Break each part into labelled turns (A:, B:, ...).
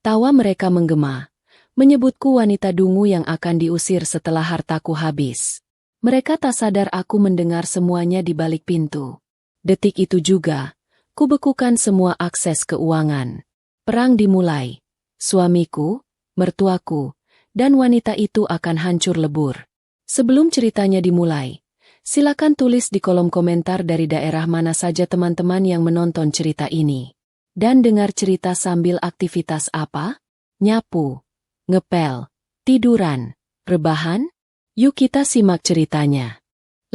A: Tawa mereka menggema, menyebutku wanita dungu yang akan diusir setelah hartaku habis. Mereka tak sadar aku mendengar semuanya di balik pintu. Detik itu juga, kubekukan semua akses keuangan. Perang dimulai. Suamiku, mertuaku, dan wanita itu akan hancur lebur. Sebelum ceritanya dimulai, silakan tulis di kolom komentar dari daerah mana saja teman-teman yang menonton cerita ini. Dan dengar cerita sambil aktivitas apa? Nyapu, ngepel, tiduran, rebahan? Yuk kita simak ceritanya.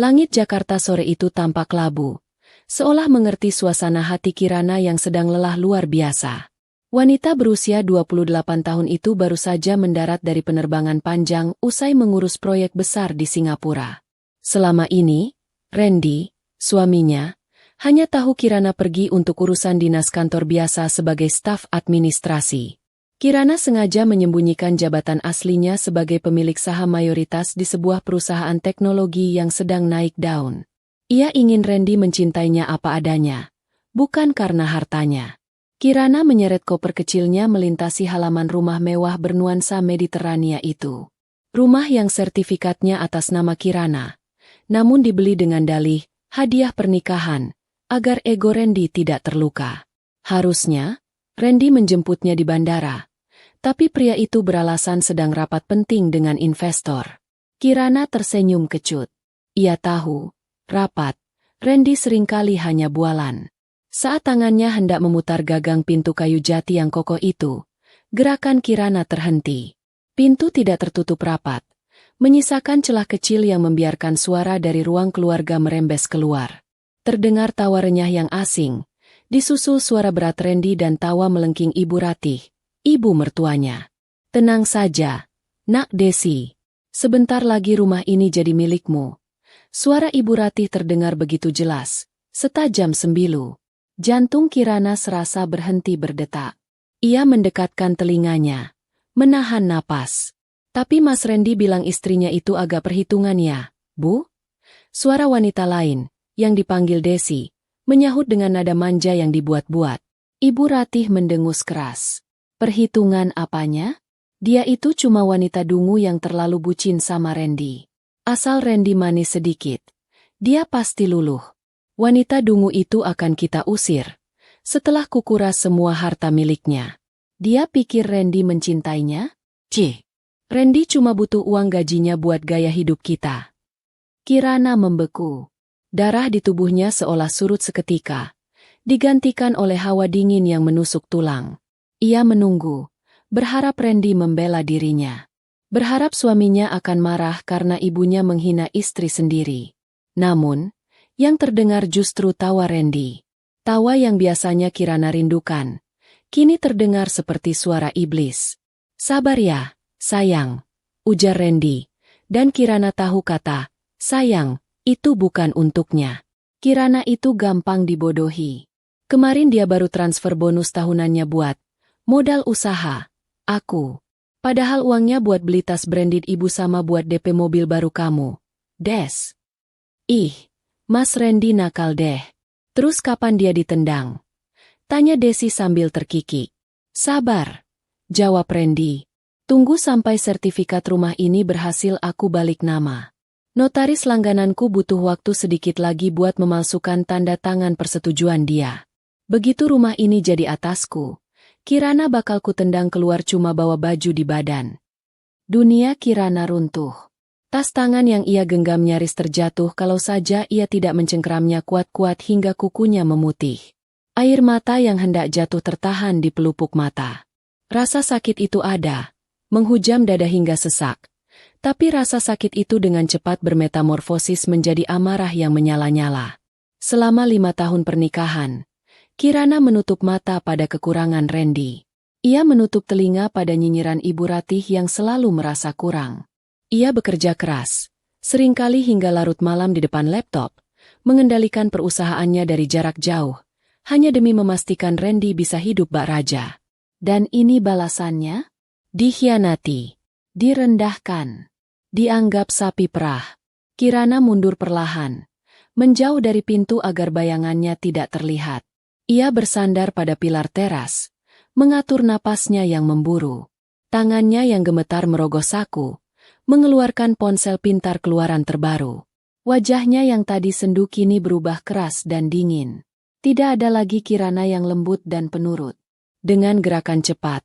A: Langit Jakarta sore itu tampak labu, seolah mengerti suasana hati Kirana yang sedang lelah luar biasa. Wanita berusia 28 tahun itu baru saja mendarat dari penerbangan panjang usai mengurus proyek besar di Singapura. Selama ini, Randy, suaminya, hanya tahu Kirana pergi untuk urusan dinas kantor biasa sebagai staf administrasi. Kirana sengaja menyembunyikan jabatan aslinya sebagai pemilik saham mayoritas di sebuah perusahaan teknologi yang sedang naik daun. Ia ingin Randy mencintainya apa adanya, bukan karena hartanya. Kirana menyeret koper kecilnya melintasi halaman rumah mewah bernuansa Mediterania itu. Rumah yang sertifikatnya atas nama Kirana, namun dibeli dengan dalih hadiah pernikahan, agar ego Randy tidak terluka. Harusnya, Randy menjemputnya di bandara, tapi pria itu beralasan sedang rapat penting dengan investor. Kirana tersenyum kecut. Ia tahu, rapat, Randy seringkali hanya bualan. Saat tangannya hendak memutar gagang pintu kayu jati yang kokoh itu, gerakan Kirana terhenti. Pintu tidak tertutup rapat, menyisakan celah kecil yang membiarkan suara dari ruang keluarga merembes keluar. Terdengar tawa renyah yang asing, disusul suara berat Randy dan tawa melengking Ibu Ratih, ibu mertuanya. Tenang saja, Nak Desi. Sebentar lagi rumah ini jadi milikmu. Suara Ibu Ratih terdengar begitu jelas, setajam sembilu. Jantung Kirana serasa berhenti berdetak. Ia mendekatkan telinganya, menahan napas. Tapi Mas Randy bilang istrinya itu agak perhitungan ya, Bu? Suara wanita lain, yang dipanggil Desi, menyahut dengan nada manja yang dibuat-buat. Ibu Ratih mendengus keras. Perhitungan apanya? Dia itu cuma wanita dungu yang terlalu bucin sama Randy. Asal Randy manis sedikit, dia pasti luluh. Wanita dungu itu akan kita usir, setelah kukuras semua harta miliknya. Dia pikir Randy mencintainya? Cih, Randy cuma butuh uang gajinya buat gaya hidup kita. Kirana membeku. Darah di tubuhnya seolah surut seketika, digantikan oleh hawa dingin yang menusuk tulang. Ia menunggu, berharap Randy membela dirinya. Berharap suaminya akan marah karena ibunya menghina istri sendiri. Namun, yang terdengar justru tawa Randy. Tawa yang biasanya Kirana rindukan, kini terdengar seperti suara iblis. Sabar ya, sayang, ujar Randy, dan Kirana tahu kata, sayang, itu bukan untuknya. Kirana itu gampang dibodohi. Kemarin dia baru transfer bonus tahunannya buat modal usaha. Aku. Padahal uangnya buat beli tas branded ibu sama buat DP mobil baru kamu. Des. Ih, Mas Randy nakal deh. Terus kapan dia ditendang? Tanya Desi sambil terkikik. Sabar, jawab Randy. Tunggu sampai sertifikat rumah ini berhasil aku balik nama. Notaris langgananku butuh waktu sedikit lagi buat memalsukan tanda tangan persetujuan dia. Begitu rumah ini jadi atasku, Kirana bakal kutendang keluar cuma bawa baju di badan. Dunia Kirana runtuh. Tas tangan yang ia genggam nyaris terjatuh kalau saja ia tidak mencengkeramnya kuat-kuat hingga kukunya memutih. Air mata yang hendak jatuh tertahan di pelupuk mata. Rasa sakit itu ada, menghujam dada hingga sesak. Tapi rasa sakit itu dengan cepat bermetamorfosis menjadi amarah yang menyala-nyala. Selama 5 tahun pernikahan, Kirana menutup mata pada kekurangan Randy. Ia menutup telinga pada nyinyiran Ibu Ratih yang selalu merasa kurang. Ia bekerja keras, seringkali hingga larut malam di depan laptop, mengendalikan perusahaannya dari jarak jauh, hanya demi memastikan Randy bisa hidup bak raja. Dan ini balasannya? Dikhianati. Direndahkan, dianggap sapi perah. Kirana mundur perlahan, menjauh dari pintu agar bayangannya tidak terlihat. Ia bersandar pada pilar teras, mengatur napasnya yang memburu. Tangannya yang gemetar merogoh saku, mengeluarkan ponsel pintar keluaran terbaru. Wajahnya yang tadi sendu kini berubah keras dan dingin. Tidak ada lagi Kirana yang lembut dan penurut. Dengan gerakan cepat,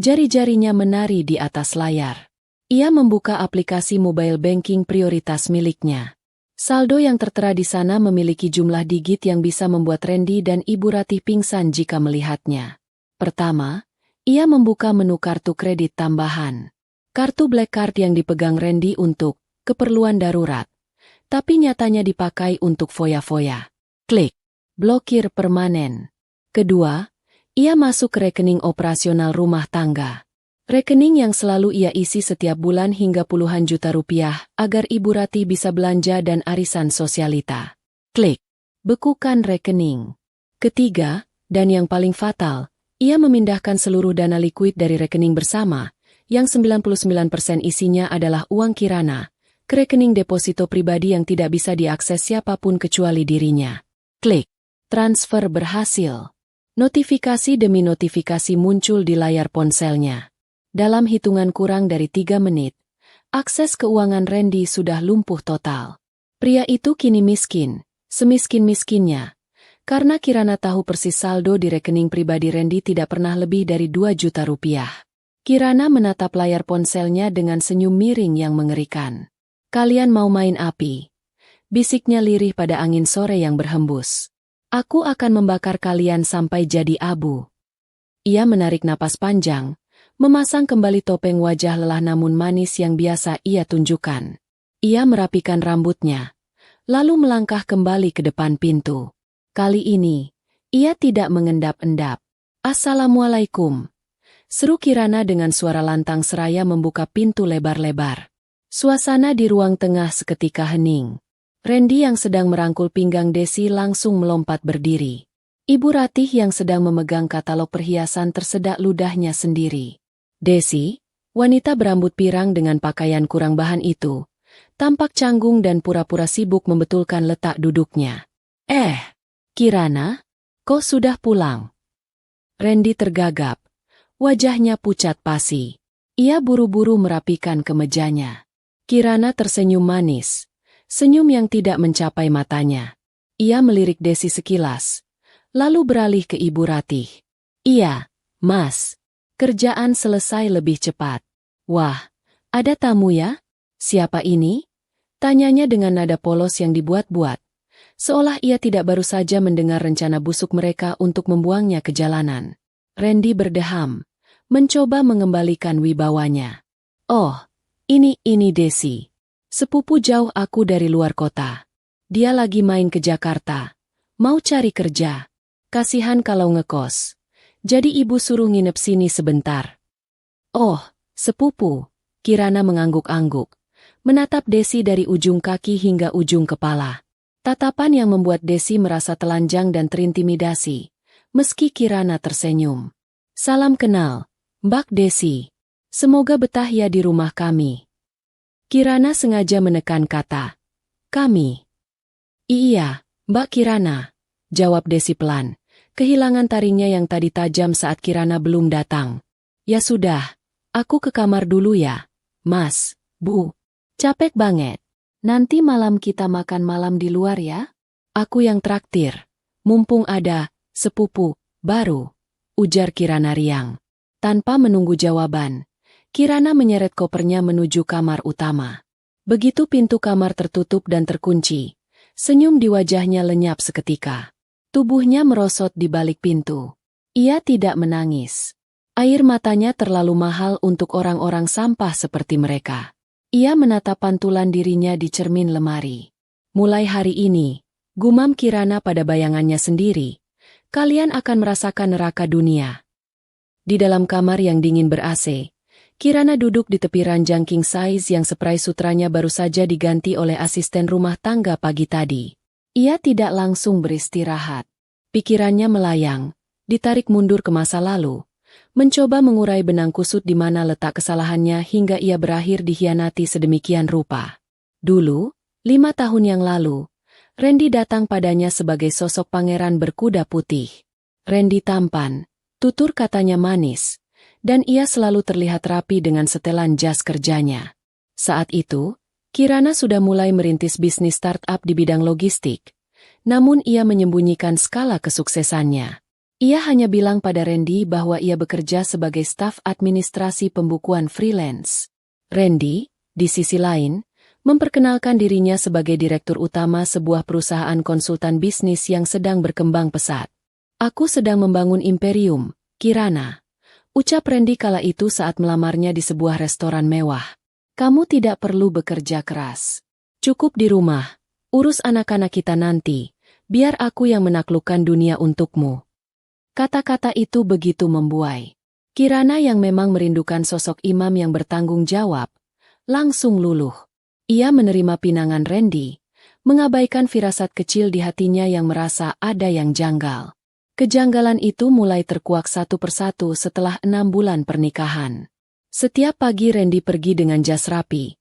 A: jari-jarinya menari di atas layar. Ia membuka aplikasi mobile banking prioritas miliknya. Saldo yang tertera di sana memiliki jumlah digit yang bisa membuat Randy dan Ibu Ratih pingsan jika melihatnya. Pertama, ia membuka menu kartu kredit tambahan. Kartu Black Card yang dipegang Randy untuk keperluan darurat, tapi nyatanya dipakai untuk foya-foya. Klik. Blokir permanen. Kedua, ia masuk ke rekening operasional rumah tangga. Rekening yang selalu ia isi setiap bulan hingga puluhan juta rupiah agar Ibu Ratih bisa belanja dan arisan sosialita. Klik. Bekukan rekening. Ketiga, dan yang paling fatal, ia memindahkan seluruh dana likuid dari rekening bersama, yang 99% isinya adalah uang Kirana, ke rekening deposito pribadi yang tidak bisa diakses siapapun kecuali dirinya. Klik. Transfer berhasil. Notifikasi demi notifikasi muncul di layar ponselnya. Dalam hitungan kurang dari 3 menit, akses keuangan Randy sudah lumpuh total. Pria itu kini miskin, semiskin-miskinnya. Karena Kirana tahu persis saldo di rekening pribadi Randy tidak pernah lebih dari 2 juta rupiah. Kirana menatap layar ponselnya dengan senyum miring yang mengerikan. "Kalian mau main api?" bisiknya lirih pada angin sore yang berhembus. "Aku akan membakar kalian sampai jadi abu." Ia menarik napas panjang, memasang kembali topeng wajah lelah namun manis yang biasa ia tunjukkan. Ia merapikan rambutnya, lalu melangkah kembali ke depan pintu. Kali ini, ia tidak mengendap-endap. "Assalamualaikum," seru Kirana dengan suara lantang seraya membuka pintu lebar-lebar. Suasana di ruang tengah seketika hening. Randy yang sedang merangkul pinggang Desi langsung melompat berdiri. Ibu Ratih yang sedang memegang katalog perhiasan tersedak ludahnya sendiri. Desi, wanita berambut pirang dengan pakaian kurang bahan itu, tampak canggung dan pura-pura sibuk membetulkan letak duduknya. Kirana, kau sudah pulang?" Randy tergagap. Wajahnya pucat pasi. Ia buru-buru merapikan kemejanya. Kirana tersenyum manis, senyum yang tidak mencapai matanya. Ia melirik Desi sekilas, lalu beralih ke Ibu Ratih. "Iya, Mas. Kerjaan selesai lebih cepat." "Wah, ada tamu ya? Siapa ini?" tanyanya dengan nada polos yang dibuat-buat, seolah ia tidak baru saja mendengar rencana busuk mereka untuk membuangnya ke jalanan. Randy berdeham, mencoba mengembalikan wibawanya. "Oh, ini Desi. Sepupu jauh aku dari luar kota. Dia lagi main ke Jakarta. Mau cari kerja. Kasihan kalau ngekos. Jadi ibu suruh nginep sini sebentar." "Oh, sepupu." Kirana mengangguk-angguk, menatap Desi dari ujung kaki hingga ujung kepala. Tatapan yang membuat Desi merasa telanjang dan terintimidasi, meski Kirana tersenyum. "Salam kenal, Mbak Desi. Semoga betah ya di rumah kami." Kirana sengaja menekan kata "kami." "Iya, Mbak Kirana," jawab Desi pelan, kehilangan taringnya yang tadi tajam saat Kirana belum datang. "Ya sudah, aku ke kamar dulu ya, Mas, Bu. Capek banget. Nanti malam kita makan malam di luar ya? Aku yang traktir. Mumpung ada sepupu baru," ujar Kirana riang. Tanpa menunggu jawaban, Kirana menyeret kopernya menuju kamar utama. Begitu pintu kamar tertutup dan terkunci, senyum di wajahnya lenyap seketika. Tubuhnya merosot di balik pintu. Ia tidak menangis. Air matanya terlalu mahal untuk orang-orang sampah seperti mereka. Ia menatap pantulan dirinya di cermin lemari. "Mulai hari ini," gumam Kirana pada bayangannya sendiri, "kalian akan merasakan neraka dunia." Di dalam kamar yang dingin ber-AC, Kirana duduk di tepi ranjang king size yang spray sutranya baru saja diganti oleh asisten rumah tangga pagi tadi. Ia tidak langsung beristirahat. Pikirannya melayang, ditarik mundur ke masa lalu, mencoba mengurai benang kusut di mana letak kesalahannya hingga ia berakhir dikhianati sedemikian rupa. Dulu, 5 tahun yang lalu, Randy datang padanya sebagai sosok pangeran berkuda putih. Randy tampan, Tutur katanya manis, dan ia selalu terlihat rapi dengan setelan jas kerjanya. Saat itu, Kirana sudah mulai merintis bisnis startup di bidang logistik, namun ia menyembunyikan skala kesuksesannya. Ia hanya bilang pada Randy bahwa ia bekerja sebagai staf administrasi pembukuan freelance. Randy, di sisi lain, memperkenalkan dirinya sebagai direktur utama sebuah perusahaan konsultan bisnis yang sedang berkembang pesat. "Aku sedang membangun imperium, Kirana," ucap Randy kala itu saat melamarnya di sebuah restoran mewah. "Kamu tidak perlu bekerja keras. Cukup di rumah, urus anak-anak kita nanti, biar aku yang menaklukkan dunia untukmu." Kata-kata itu begitu membuai. Kirana yang memang merindukan sosok imam yang bertanggung jawab, langsung luluh. Ia menerima pinangan Randy, mengabaikan firasat kecil di hatinya yang merasa ada yang janggal. Kejanggalan itu mulai terkuak satu persatu setelah 6 bulan pernikahan. Setiap pagi Randy pergi dengan jas rapi,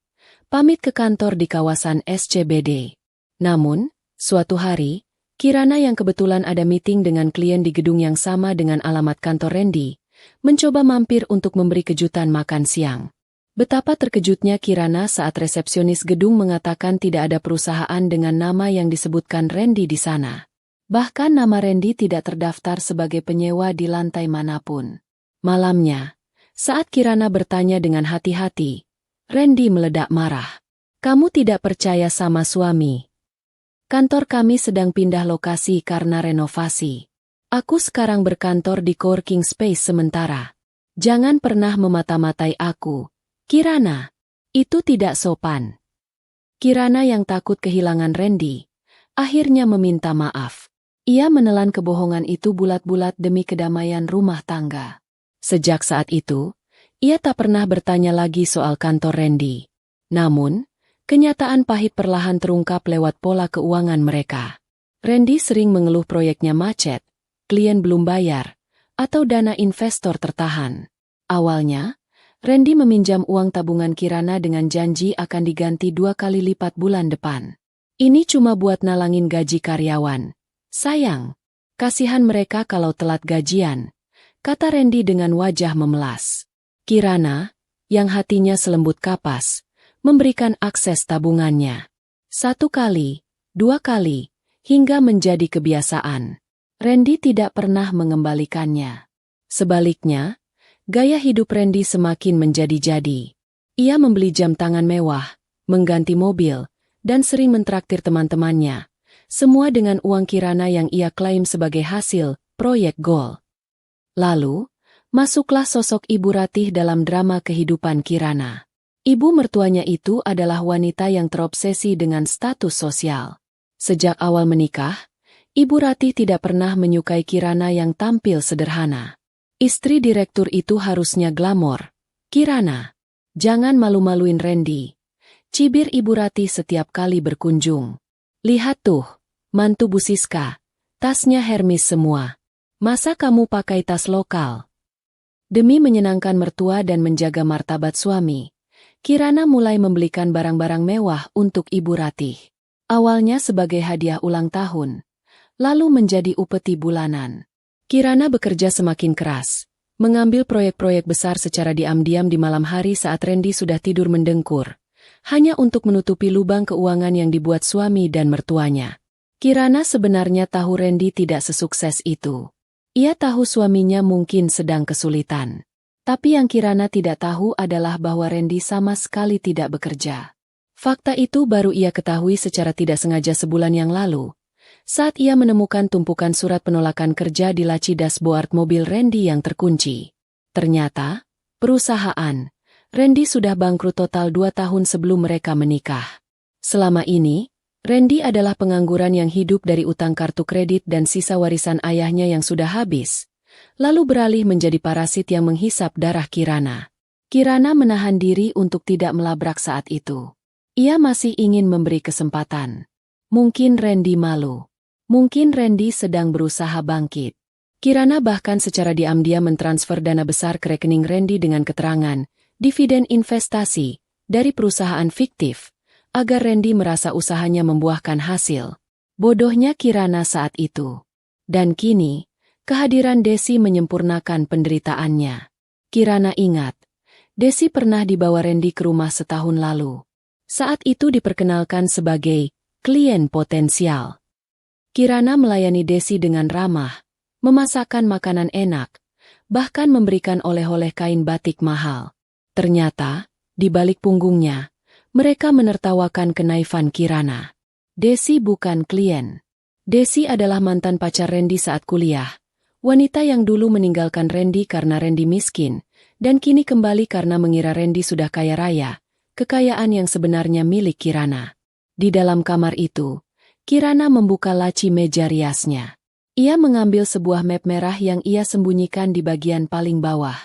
A: pamit ke kantor di kawasan SCBD. Namun, suatu hari, Kirana yang kebetulan ada meeting dengan klien di gedung yang sama dengan alamat kantor Randy, mencoba mampir untuk memberi kejutan makan siang. Betapa terkejutnya Kirana saat resepsionis gedung mengatakan tidak ada perusahaan dengan nama yang disebutkan Randy di sana. Bahkan nama Randy tidak terdaftar sebagai penyewa di lantai manapun. Malamnya, saat Kirana bertanya dengan hati-hati, Randy meledak marah. "Kamu tidak percaya sama suami? Kantor kami sedang pindah lokasi karena renovasi. Aku sekarang berkantor di coworking space sementara. Jangan pernah memata-matai aku, Kirana. Itu tidak sopan." Kirana yang takut kehilangan Randy, akhirnya meminta maaf. Ia menelan kebohongan itu bulat-bulat demi kedamaian rumah tangga. Sejak saat itu, ia tak pernah bertanya lagi soal kantor Randy. Namun, kenyataan pahit perlahan terungkap lewat pola keuangan mereka. Randy sering mengeluh proyeknya macet, klien belum bayar, atau dana investor tertahan. Awalnya, Randy meminjam uang tabungan Kirana dengan janji akan diganti 2 kali lipat bulan depan. "Ini cuma buat nalangin gaji karyawan. Sayang, kasihan mereka kalau telat gajian," kata Randy dengan wajah memelas. Kirana, yang hatinya selembut kapas, memberikan akses tabungannya. 1 kali, 2 kali, hingga menjadi kebiasaan. Randy tidak pernah mengembalikannya. Sebaliknya, gaya hidup Randy semakin menjadi-jadi. Ia membeli jam tangan mewah, mengganti mobil, dan sering mentraktir teman-temannya. Semua dengan uang Kirana yang ia klaim sebagai hasil proyek Gold. Lalu, masuklah sosok Ibu Ratih dalam drama kehidupan Kirana. Ibu mertuanya itu adalah wanita yang terobsesi dengan status sosial. Sejak awal menikah, Ibu Ratih tidak pernah menyukai Kirana yang tampil sederhana. Istri direktur itu harusnya glamor. "Kirana, jangan malu-maluin Randy," cibir Ibu Ratih setiap kali berkunjung. "Lihat tuh, mantu Bu Siska, tasnya Hermes semua. Masa kamu pakai tas lokal?" Demi menyenangkan mertua dan menjaga martabat suami, Kirana mulai membelikan barang-barang mewah untuk Ibu Ratih. Awalnya sebagai hadiah ulang tahun, lalu menjadi upeti bulanan. Kirana bekerja semakin keras, mengambil proyek-proyek besar secara diam-diam di malam hari saat Randy sudah tidur mendengkur, hanya untuk menutupi lubang keuangan yang dibuat suami dan mertuanya. Kirana sebenarnya tahu Randy tidak sesukses itu. Ia tahu suaminya mungkin sedang kesulitan. Tapi yang Kirana tidak tahu adalah bahwa Randy sama sekali tidak bekerja. Fakta itu baru ia ketahui secara tidak sengaja sebulan yang lalu, saat ia menemukan tumpukan surat penolakan kerja di laci dashboard mobil Randy yang terkunci. Ternyata, perusahaan Randy sudah bangkrut total 2 tahun sebelum mereka menikah. Selama ini, Randy adalah pengangguran yang hidup dari utang kartu kredit dan sisa warisan ayahnya yang sudah habis, lalu beralih menjadi parasit yang menghisap darah Kirana. Kirana menahan diri untuk tidak melabrak saat itu. Ia masih ingin memberi kesempatan. Mungkin Randy malu. Mungkin Randy sedang berusaha bangkit. Kirana bahkan secara diam-diam mentransfer dana besar ke rekening Randy dengan keterangan dividen investasi dari perusahaan fiktif, agar Randy merasa usahanya membuahkan hasil. Bodohnya Kirana saat itu. Dan kini, Kehadiran Desi menyempurnakan penderitaannya. Kirana ingat, Desi pernah dibawa Randy ke rumah setahun lalu. Saat itu diperkenalkan sebagai klien potensial. Kirana melayani Desi dengan ramah, memasakkan makanan enak, bahkan memberikan oleh-oleh kain batik mahal. Ternyata, di balik punggungnya, mereka menertawakan kenaifan Kirana. Desi bukan klien. Desi adalah mantan pacar Randy saat kuliah. Wanita yang dulu meninggalkan Randy karena Randy miskin, dan kini kembali karena mengira Randy sudah kaya raya, kekayaan yang sebenarnya milik Kirana. Di dalam kamar itu, Kirana membuka laci meja riasnya. Ia mengambil sebuah map merah yang ia sembunyikan di bagian paling bawah.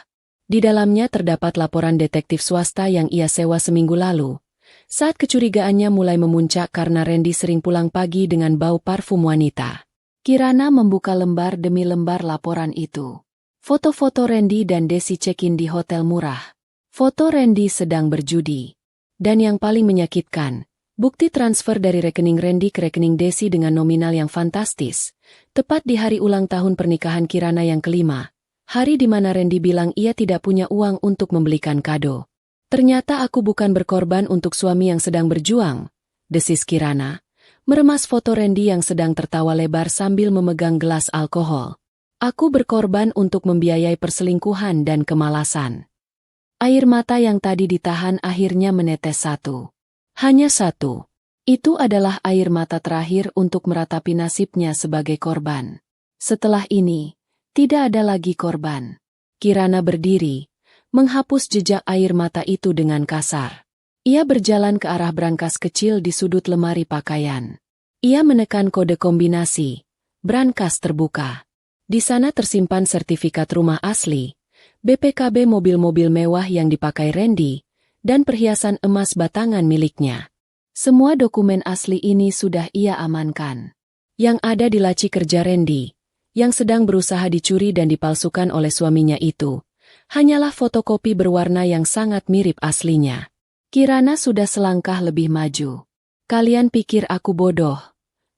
A: Di dalamnya terdapat laporan detektif swasta yang ia sewa seminggu lalu, saat kecurigaannya mulai memuncak karena Randy sering pulang pagi dengan bau parfum wanita. Kirana membuka lembar demi lembar laporan itu. Foto-foto Randy dan Desi check-in di hotel murah. Foto Randy sedang berjudi. Dan yang paling menyakitkan, bukti transfer dari rekening Randy ke rekening Desi dengan nominal yang fantastis. Tepat di hari ulang tahun pernikahan Kirana yang kelima, hari di mana Randy bilang ia tidak punya uang untuk membelikan kado. Ternyata aku bukan berkorban untuk suami yang sedang berjuang, desis Kirana, meremas foto Randy yang sedang tertawa lebar sambil memegang gelas alkohol. Aku berkorban untuk membiayai perselingkuhan dan kemalasan. Air mata yang tadi ditahan akhirnya menetes satu. Hanya satu. Itu adalah air mata terakhir untuk meratapi nasibnya sebagai korban. Setelah ini, tidak ada lagi korban. Kirana berdiri, menghapus jejak air mata itu dengan kasar. Ia berjalan ke arah brankas kecil di sudut lemari pakaian. Ia menekan kode kombinasi. Brankas terbuka. Di sana tersimpan sertifikat rumah asli, BPKB mobil-mobil mewah yang dipakai Randy, dan perhiasan emas batangan miliknya. Semua dokumen asli ini sudah ia amankan. Yang ada di laci kerja Randy, yang sedang berusaha dicuri dan dipalsukan oleh suaminya itu, hanyalah fotokopi berwarna yang sangat mirip aslinya. Kirana sudah selangkah lebih maju. Kalian pikir aku bodoh?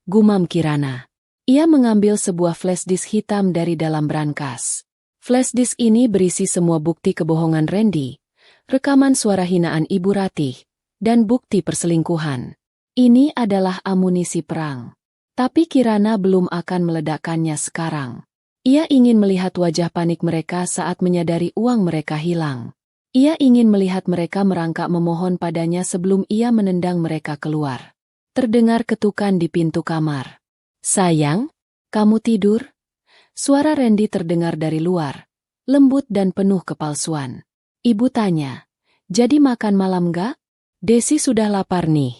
A: Gumam Kirana. Ia mengambil sebuah flash disk hitam dari dalam brankas. Flash disk ini berisi semua bukti kebohongan Randy, rekaman suara hinaan Ibu Ratih, dan bukti perselingkuhan. Ini adalah amunisi perang. Tapi Kirana belum akan meledakkannya sekarang. Ia ingin melihat wajah panik mereka saat menyadari uang mereka hilang. Ia ingin melihat mereka merangkak memohon padanya sebelum ia menendang mereka keluar. Terdengar ketukan di pintu kamar. Sayang, kamu tidur? Suara Randy terdengar dari luar, lembut dan penuh kepalsuan. Ibu tanya, jadi makan malam gak? Desi sudah lapar nih.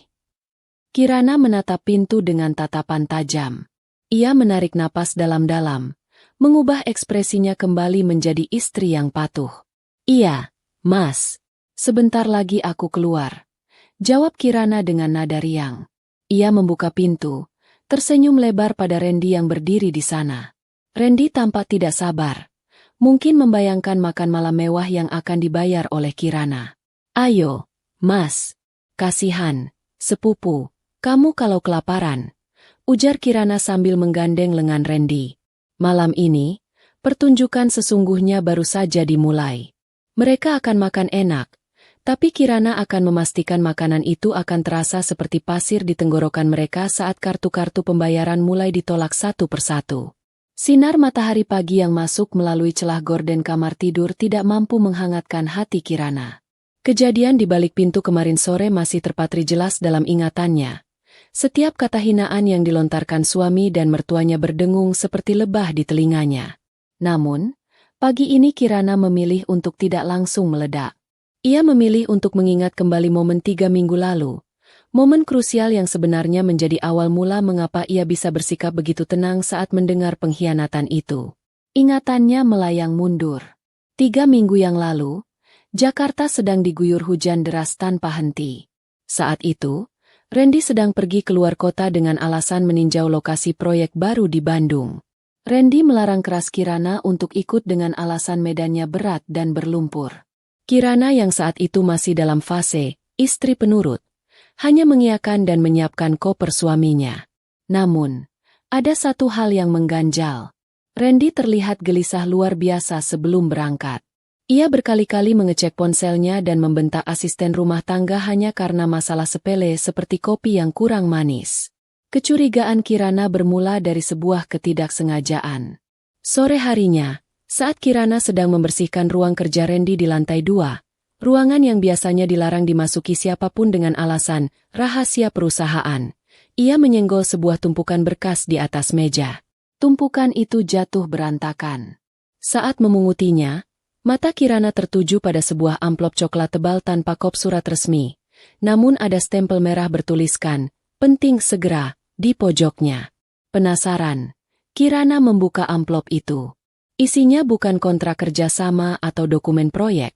A: Kirana menatap pintu dengan tatapan tajam. Ia menarik napas dalam-dalam, mengubah ekspresinya kembali menjadi istri yang patuh. Iya, Mas. Sebentar lagi aku keluar. Jawab Kirana dengan nada riang. Ia membuka pintu, tersenyum lebar pada Randy yang berdiri di sana. Randy tampak tidak sabar. Mungkin membayangkan makan malam mewah yang akan dibayar oleh Kirana. Ayo, Mas. Kasihan, sepupu, kamu kalau kelaparan. Ujar Kirana sambil menggandeng lengan Randy. Malam ini, pertunjukan sesungguhnya baru saja dimulai. Mereka akan makan enak, tapi Kirana akan memastikan makanan itu akan terasa seperti pasir di tenggorokan mereka saat kartu-kartu pembayaran mulai ditolak satu persatu. Sinar matahari pagi yang masuk melalui celah gorden kamar tidur tidak mampu menghangatkan hati Kirana. Kejadian di balik pintu kemarin sore masih terpatri jelas dalam ingatannya. Setiap kata hinaan yang dilontarkan suami dan mertuanya berdengung seperti lebah di telinganya. Namun, pagi ini Kirana memilih untuk tidak langsung meledak. Ia memilih untuk mengingat kembali momen 3 minggu lalu. Momen krusial yang sebenarnya menjadi awal mula mengapa ia bisa bersikap begitu tenang saat mendengar pengkhianatan itu. Ingatannya melayang mundur. 3 minggu yang lalu, Jakarta sedang diguyur hujan deras tanpa henti. Saat itu, Randy sedang pergi keluar kota dengan alasan meninjau lokasi proyek baru di Bandung. Randy melarang keras Kirana untuk ikut dengan alasan medannya berat dan berlumpur. Kirana yang saat itu masih dalam fase istri penurut, hanya mengiyakan dan menyiapkan koper suaminya. Namun, ada satu hal yang mengganjal. Randy terlihat gelisah luar biasa sebelum berangkat. Ia berkali-kali mengecek ponselnya dan membentak asisten rumah tangga hanya karena masalah sepele seperti kopi yang kurang manis. Kecurigaan Kirana bermula dari sebuah ketidaksengajaan. Sore harinya, saat Kirana sedang membersihkan ruang kerja Randy di lantai 2, ruangan yang biasanya dilarang dimasuki siapapun dengan alasan rahasia perusahaan, ia menyenggol sebuah tumpukan berkas di atas meja. Tumpukan itu jatuh berantakan. Saat memungutinya, mata Kirana tertuju pada sebuah amplop coklat tebal tanpa kop surat resmi. Namun ada stempel merah bertuliskan, "Penting segera," di pojoknya. Penasaran, Kirana membuka amplop itu. Isinya bukan kontrak kerjasama atau dokumen proyek,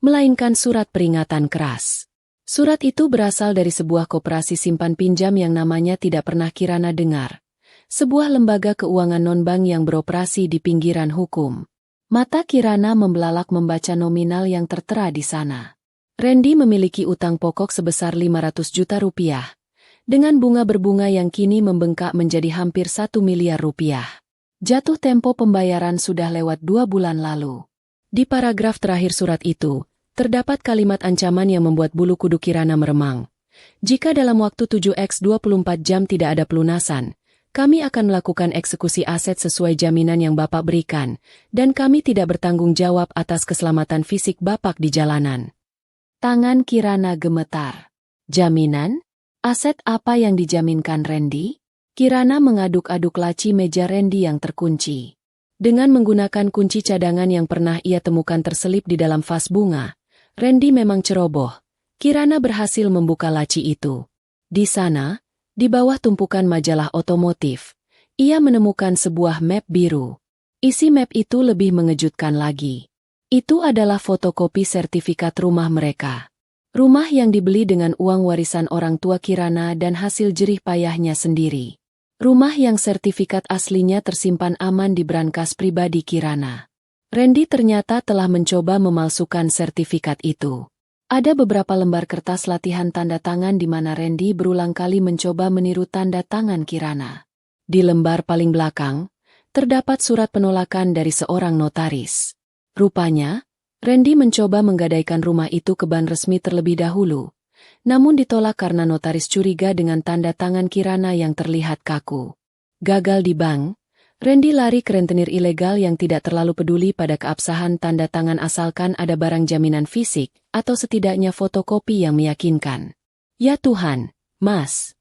A: melainkan surat peringatan keras. Surat itu berasal dari sebuah koperasi simpan pinjam yang namanya tidak pernah Kirana dengar. Sebuah lembaga keuangan non-bank yang beroperasi di pinggiran hukum. Mata Kirana membelalak membaca nominal yang tertera di sana. Randy memiliki utang pokok sebesar 500 juta rupiah, dengan bunga berbunga yang kini membengkak menjadi hampir 1 miliar rupiah. Jatuh tempo pembayaran sudah lewat 2 bulan lalu. Di paragraf terakhir surat itu, terdapat kalimat ancaman yang membuat bulu kuduk Kirana meremang. Jika dalam waktu 7x24 jam tidak ada pelunasan, kami akan melakukan eksekusi aset sesuai jaminan yang Bapak berikan, dan kami tidak bertanggung jawab atas keselamatan fisik Bapak di jalanan. Tangan Kirana gemetar. Jaminan? Aset apa yang dijaminkan Randy? Kirana mengaduk-aduk laci meja Randy yang terkunci. Dengan menggunakan kunci cadangan yang pernah ia temukan terselip di dalam vas bunga, Randy memang ceroboh. Kirana berhasil membuka laci itu. Di sana, di bawah tumpukan majalah otomotif, ia menemukan sebuah map biru. Isi map itu lebih mengejutkan lagi. Itu adalah fotokopi sertifikat rumah mereka. Rumah yang dibeli dengan uang warisan orang tua Kirana dan hasil jerih payahnya sendiri. Rumah yang sertifikat aslinya tersimpan aman di brankas pribadi Kirana. Randy ternyata telah mencoba memalsukan sertifikat itu. Ada beberapa lembar kertas latihan tanda tangan di mana Randy berulang kali mencoba meniru tanda tangan Kirana. Di lembar paling belakang, terdapat surat penolakan dari seorang notaris. Rupanya, Randy mencoba menggadaikan rumah itu ke bank resmi terlebih dahulu, namun ditolak karena notaris curiga dengan tanda tangan Kirana yang terlihat kaku. Gagal di bank, Randy lari ke rentenir ilegal yang tidak terlalu peduli pada keabsahan tanda tangan asalkan ada barang jaminan fisik, atau setidaknya fotokopi yang meyakinkan. Ya Tuhan, Mas!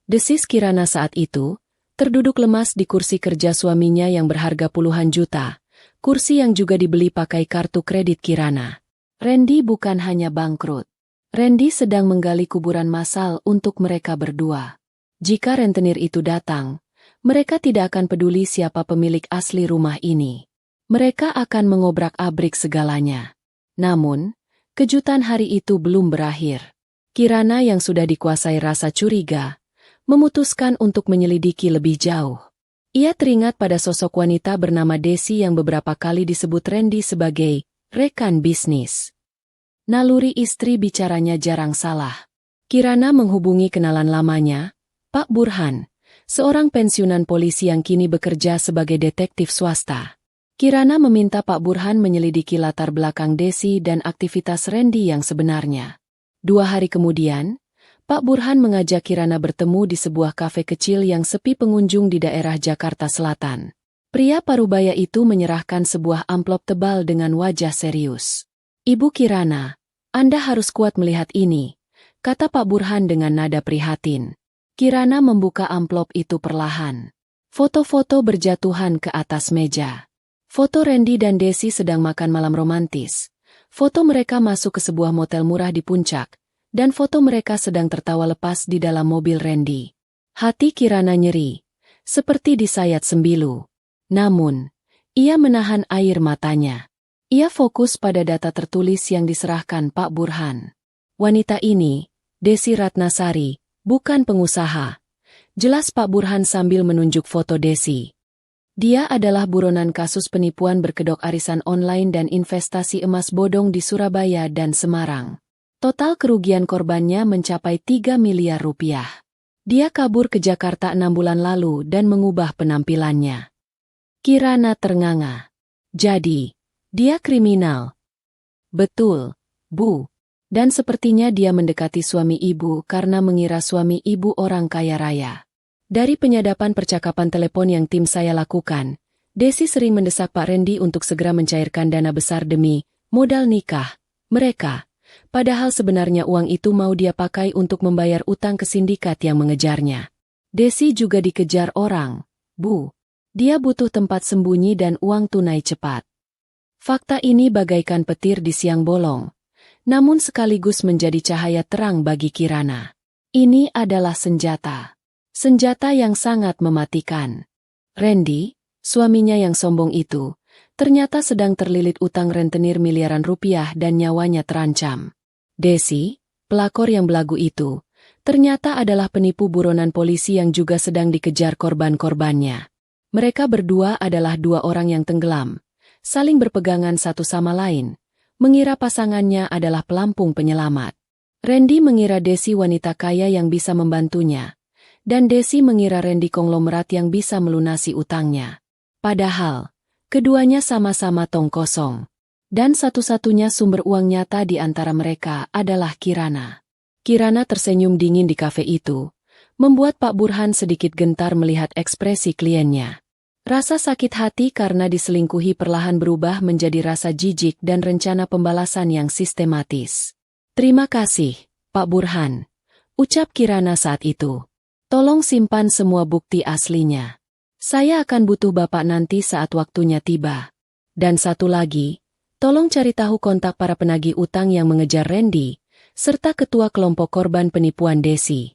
A: Desis Kirana saat itu, terduduk lemas di kursi kerja suaminya yang berharga puluhan juta, kursi yang juga dibeli pakai kartu kredit Kirana. Randy bukan hanya bangkrut. Randy sedang menggali kuburan massal untuk mereka berdua. Jika rentenir itu datang, mereka tidak akan peduli siapa pemilik asli rumah ini. Mereka akan mengobrak-abrik segalanya. Namun, kejutan hari itu belum berakhir. Kirana yang sudah dikuasai rasa curiga, memutuskan untuk menyelidiki lebih jauh. Ia teringat pada sosok wanita bernama Desi yang beberapa kali disebut Randy sebagai rekan bisnis. Naluri istri bicaranya jarang salah. Kirana menghubungi kenalan lamanya, Pak Burhan, seorang pensiunan polisi yang kini bekerja sebagai detektif swasta. Kirana meminta Pak Burhan menyelidiki latar belakang Desi dan aktivitas Randy yang sebenarnya. 2 hari kemudian, Pak Burhan mengajak Kirana bertemu di sebuah kafe kecil yang sepi pengunjung di daerah Jakarta Selatan. Pria parubaya itu menyerahkan sebuah amplop tebal dengan wajah serius. Ibu Kirana, Anda harus kuat melihat ini, kata Pak Burhan dengan nada prihatin. Kirana membuka amplop itu perlahan. Foto-foto berjatuhan ke atas meja. Foto Randy dan Desi sedang makan malam romantis. Foto mereka masuk ke sebuah motel murah di puncak. Dan foto mereka sedang tertawa lepas di dalam mobil Randy. Hati Kirana nyeri, seperti disayat sembilu. Namun, ia menahan air matanya. Ia fokus pada data tertulis yang diserahkan Pak Burhan. Wanita ini, Desi Ratnasari, bukan pengusaha. Jelas Pak Burhan sambil menunjuk foto Desi. Dia adalah buronan kasus penipuan berkedok arisan online dan investasi emas bodong di Surabaya dan Semarang. Total kerugian korbannya mencapai 3 miliar rupiah. Dia kabur ke Jakarta 6 bulan lalu dan mengubah penampilannya. Kirana ternganga. Jadi, dia kriminal. Betul, Bu. Dan sepertinya dia mendekati suami ibu karena mengira suami ibu orang kaya raya. Dari penyadapan percakapan telepon yang tim saya lakukan, Desi sering mendesak Pak Randy untuk segera mencairkan dana besar demi modal nikah mereka. Padahal sebenarnya uang itu mau dia pakai untuk membayar utang ke sindikat yang mengejarnya. Desi juga dikejar orang, Bu. Dia butuh tempat sembunyi dan uang tunai cepat. Fakta ini bagaikan petir di siang bolong, namun sekaligus menjadi cahaya terang bagi Kirana. Ini adalah senjata. Senjata yang sangat mematikan. Randy, suaminya yang sombong itu, ternyata sedang terlilit utang rentenir miliaran rupiah dan nyawanya terancam. Desi, pelakor yang belagu itu, ternyata adalah penipu buronan polisi yang juga sedang dikejar korban-korbannya. Mereka berdua adalah dua orang yang tenggelam, saling berpegangan satu sama lain, mengira pasangannya adalah pelampung penyelamat. Randy mengira Desi wanita kaya yang bisa membantunya, dan Desi mengira Randy konglomerat yang bisa melunasi utangnya. Padahal, keduanya sama-sama tong kosong. Dan satu-satunya sumber uang nyata di antara mereka adalah Kirana. Kirana tersenyum dingin di kafe itu, membuat Pak Burhan sedikit gentar melihat ekspresi kliennya. Rasa sakit hati karena diselingkuhi perlahan berubah menjadi rasa jijik dan rencana pembalasan yang sistematis. "Terima kasih, Pak Burhan," ucap Kirana saat itu. "Tolong simpan semua bukti aslinya. Saya akan butuh Bapak nanti saat waktunya tiba. Dan satu lagi, tolong cari tahu kontak para penagih utang yang mengejar Randy, serta ketua kelompok korban penipuan Desi."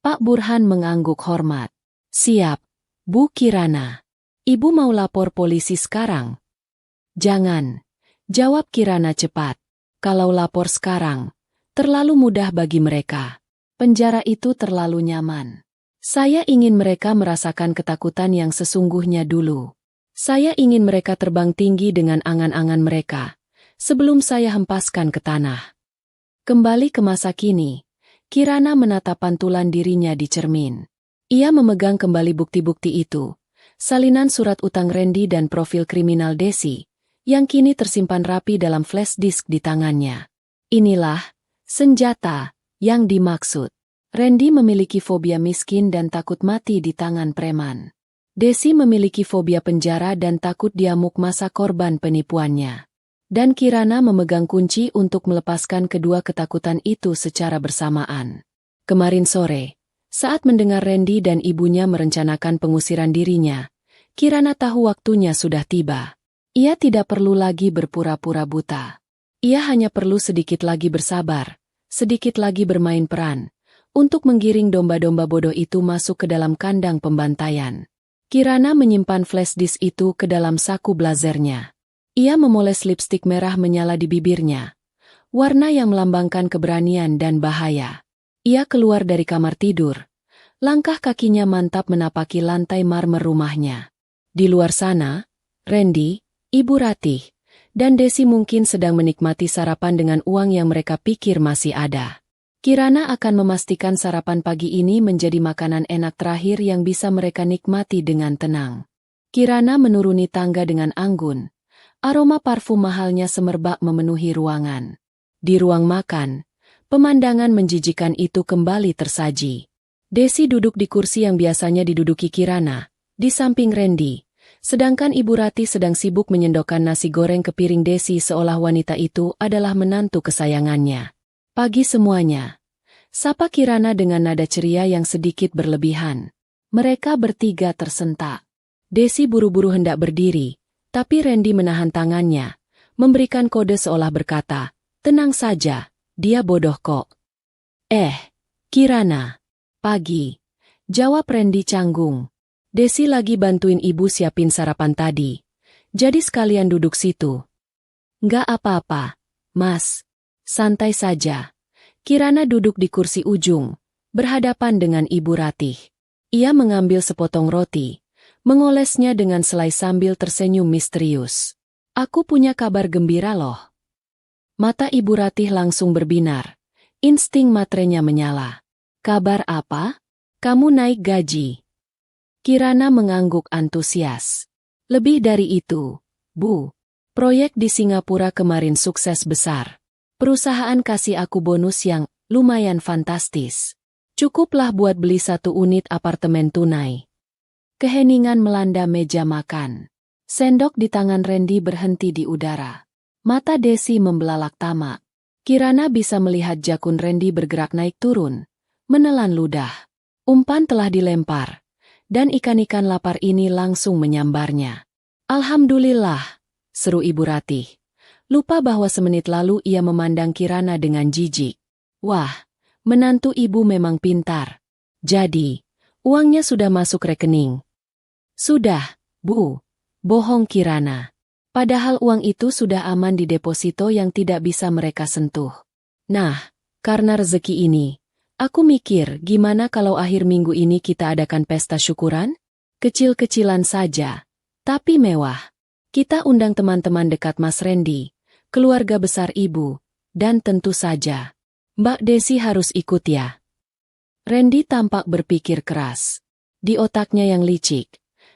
A: Pak Burhan mengangguk hormat. "Siap, Bu Kirana. Ibu mau lapor polisi sekarang?" "Jangan," jawab Kirana cepat. "Kalau lapor sekarang, terlalu mudah bagi mereka. Penjara itu terlalu nyaman. Saya ingin mereka merasakan ketakutan yang sesungguhnya dulu. Saya ingin mereka terbang tinggi dengan angan-angan mereka, sebelum saya hempaskan ke tanah." Kembali ke masa kini, Kirana menatap pantulan dirinya di cermin. Ia memegang kembali bukti-bukti itu, salinan surat utang Randy dan profil kriminal Desi, yang kini tersimpan rapi dalam flash disk di tangannya. Inilah senjata yang dimaksud. Randy memiliki fobia miskin dan takut mati di tangan preman. Desi memiliki fobia penjara dan takut diamuk masa korban penipuannya. Dan Kirana memegang kunci untuk melepaskan kedua ketakutan itu secara bersamaan. Kemarin sore, saat mendengar Randy dan ibunya merencanakan pengusiran dirinya, Kirana tahu waktunya sudah tiba. Ia tidak perlu lagi berpura-pura buta. Ia hanya perlu sedikit lagi bersabar, sedikit lagi bermain peran, untuk menggiring domba-domba bodoh itu masuk ke dalam kandang pembantaian. Kirana menyimpan flash disk itu ke dalam saku blazernya. Ia memoles lipstik merah menyala di bibirnya, warna yang melambangkan keberanian dan bahaya. Ia keluar dari kamar tidur. Langkah kakinya mantap menapaki lantai marmer rumahnya. Di luar sana, Randy, Ibu Ratih, dan Desi mungkin sedang menikmati sarapan dengan uang yang mereka pikir masih ada. Kirana akan memastikan sarapan pagi ini menjadi makanan enak terakhir yang bisa mereka nikmati dengan tenang. Kirana menuruni tangga dengan anggun. Aroma parfum mahalnya semerbak memenuhi ruangan. Di ruang makan, pemandangan menjijikan itu kembali tersaji. Desi duduk di kursi yang biasanya diduduki Kirana, di samping Randy, sedangkan Ibu Ratih sedang sibuk menyendokkan nasi goreng ke piring Desi seolah wanita itu adalah menantu kesayangannya. "Pagi semuanya," sapa Kirana dengan nada ceria yang sedikit berlebihan. Mereka bertiga tersentak. Desi buru-buru hendak berdiri, tapi Randy menahan tangannya, memberikan kode seolah berkata, "Tenang saja, dia bodoh kok." Kirana." "Pagi," jawab Randy canggung. "Desi lagi bantuin ibu siapin sarapan tadi. Jadi sekalian duduk situ." "Nggak apa-apa, Mas. Santai saja." Kirana duduk di kursi ujung, berhadapan dengan Ibu Ratih. Ia mengambil sepotong roti, mengolesnya dengan selai sambil tersenyum misterius. "Aku punya kabar gembira loh." Mata Ibu Ratih langsung berbinar. Insting maternya menyala. "Kabar apa? Kamu naik gaji?" Kirana mengangguk antusias. Lebih dari itu, Bu. Proyek di Singapura kemarin sukses besar. Perusahaan kasih aku bonus yang lumayan fantastis. Cukuplah buat beli 1 unit apartemen tunai. Keheningan melanda meja makan. Sendok di tangan Randy berhenti di udara. Mata Desi membelalak tamak. Kirana bisa melihat jakun Randy bergerak naik turun, menelan ludah. Umpan telah dilempar, dan ikan-ikan lapar ini langsung menyambarnya. Alhamdulillah, seru Ibu Ratih. Lupa bahwa semenit lalu ia memandang Kirana dengan jijik. Wah, menantu ibu memang pintar. Jadi, uangnya sudah masuk rekening. Sudah, Bu. Bohong Kirana. Padahal uang itu sudah aman di deposito yang tidak bisa mereka sentuh. Nah, karena rezeki ini, aku mikir gimana kalau akhir minggu ini kita adakan pesta syukuran? Kecil-kecilan saja, tapi mewah. Kita undang teman-teman dekat Mas Randy, keluarga besar ibu, dan tentu saja, Mbak Desi harus ikut ya. Randy tampak berpikir keras. Di otaknya yang licik,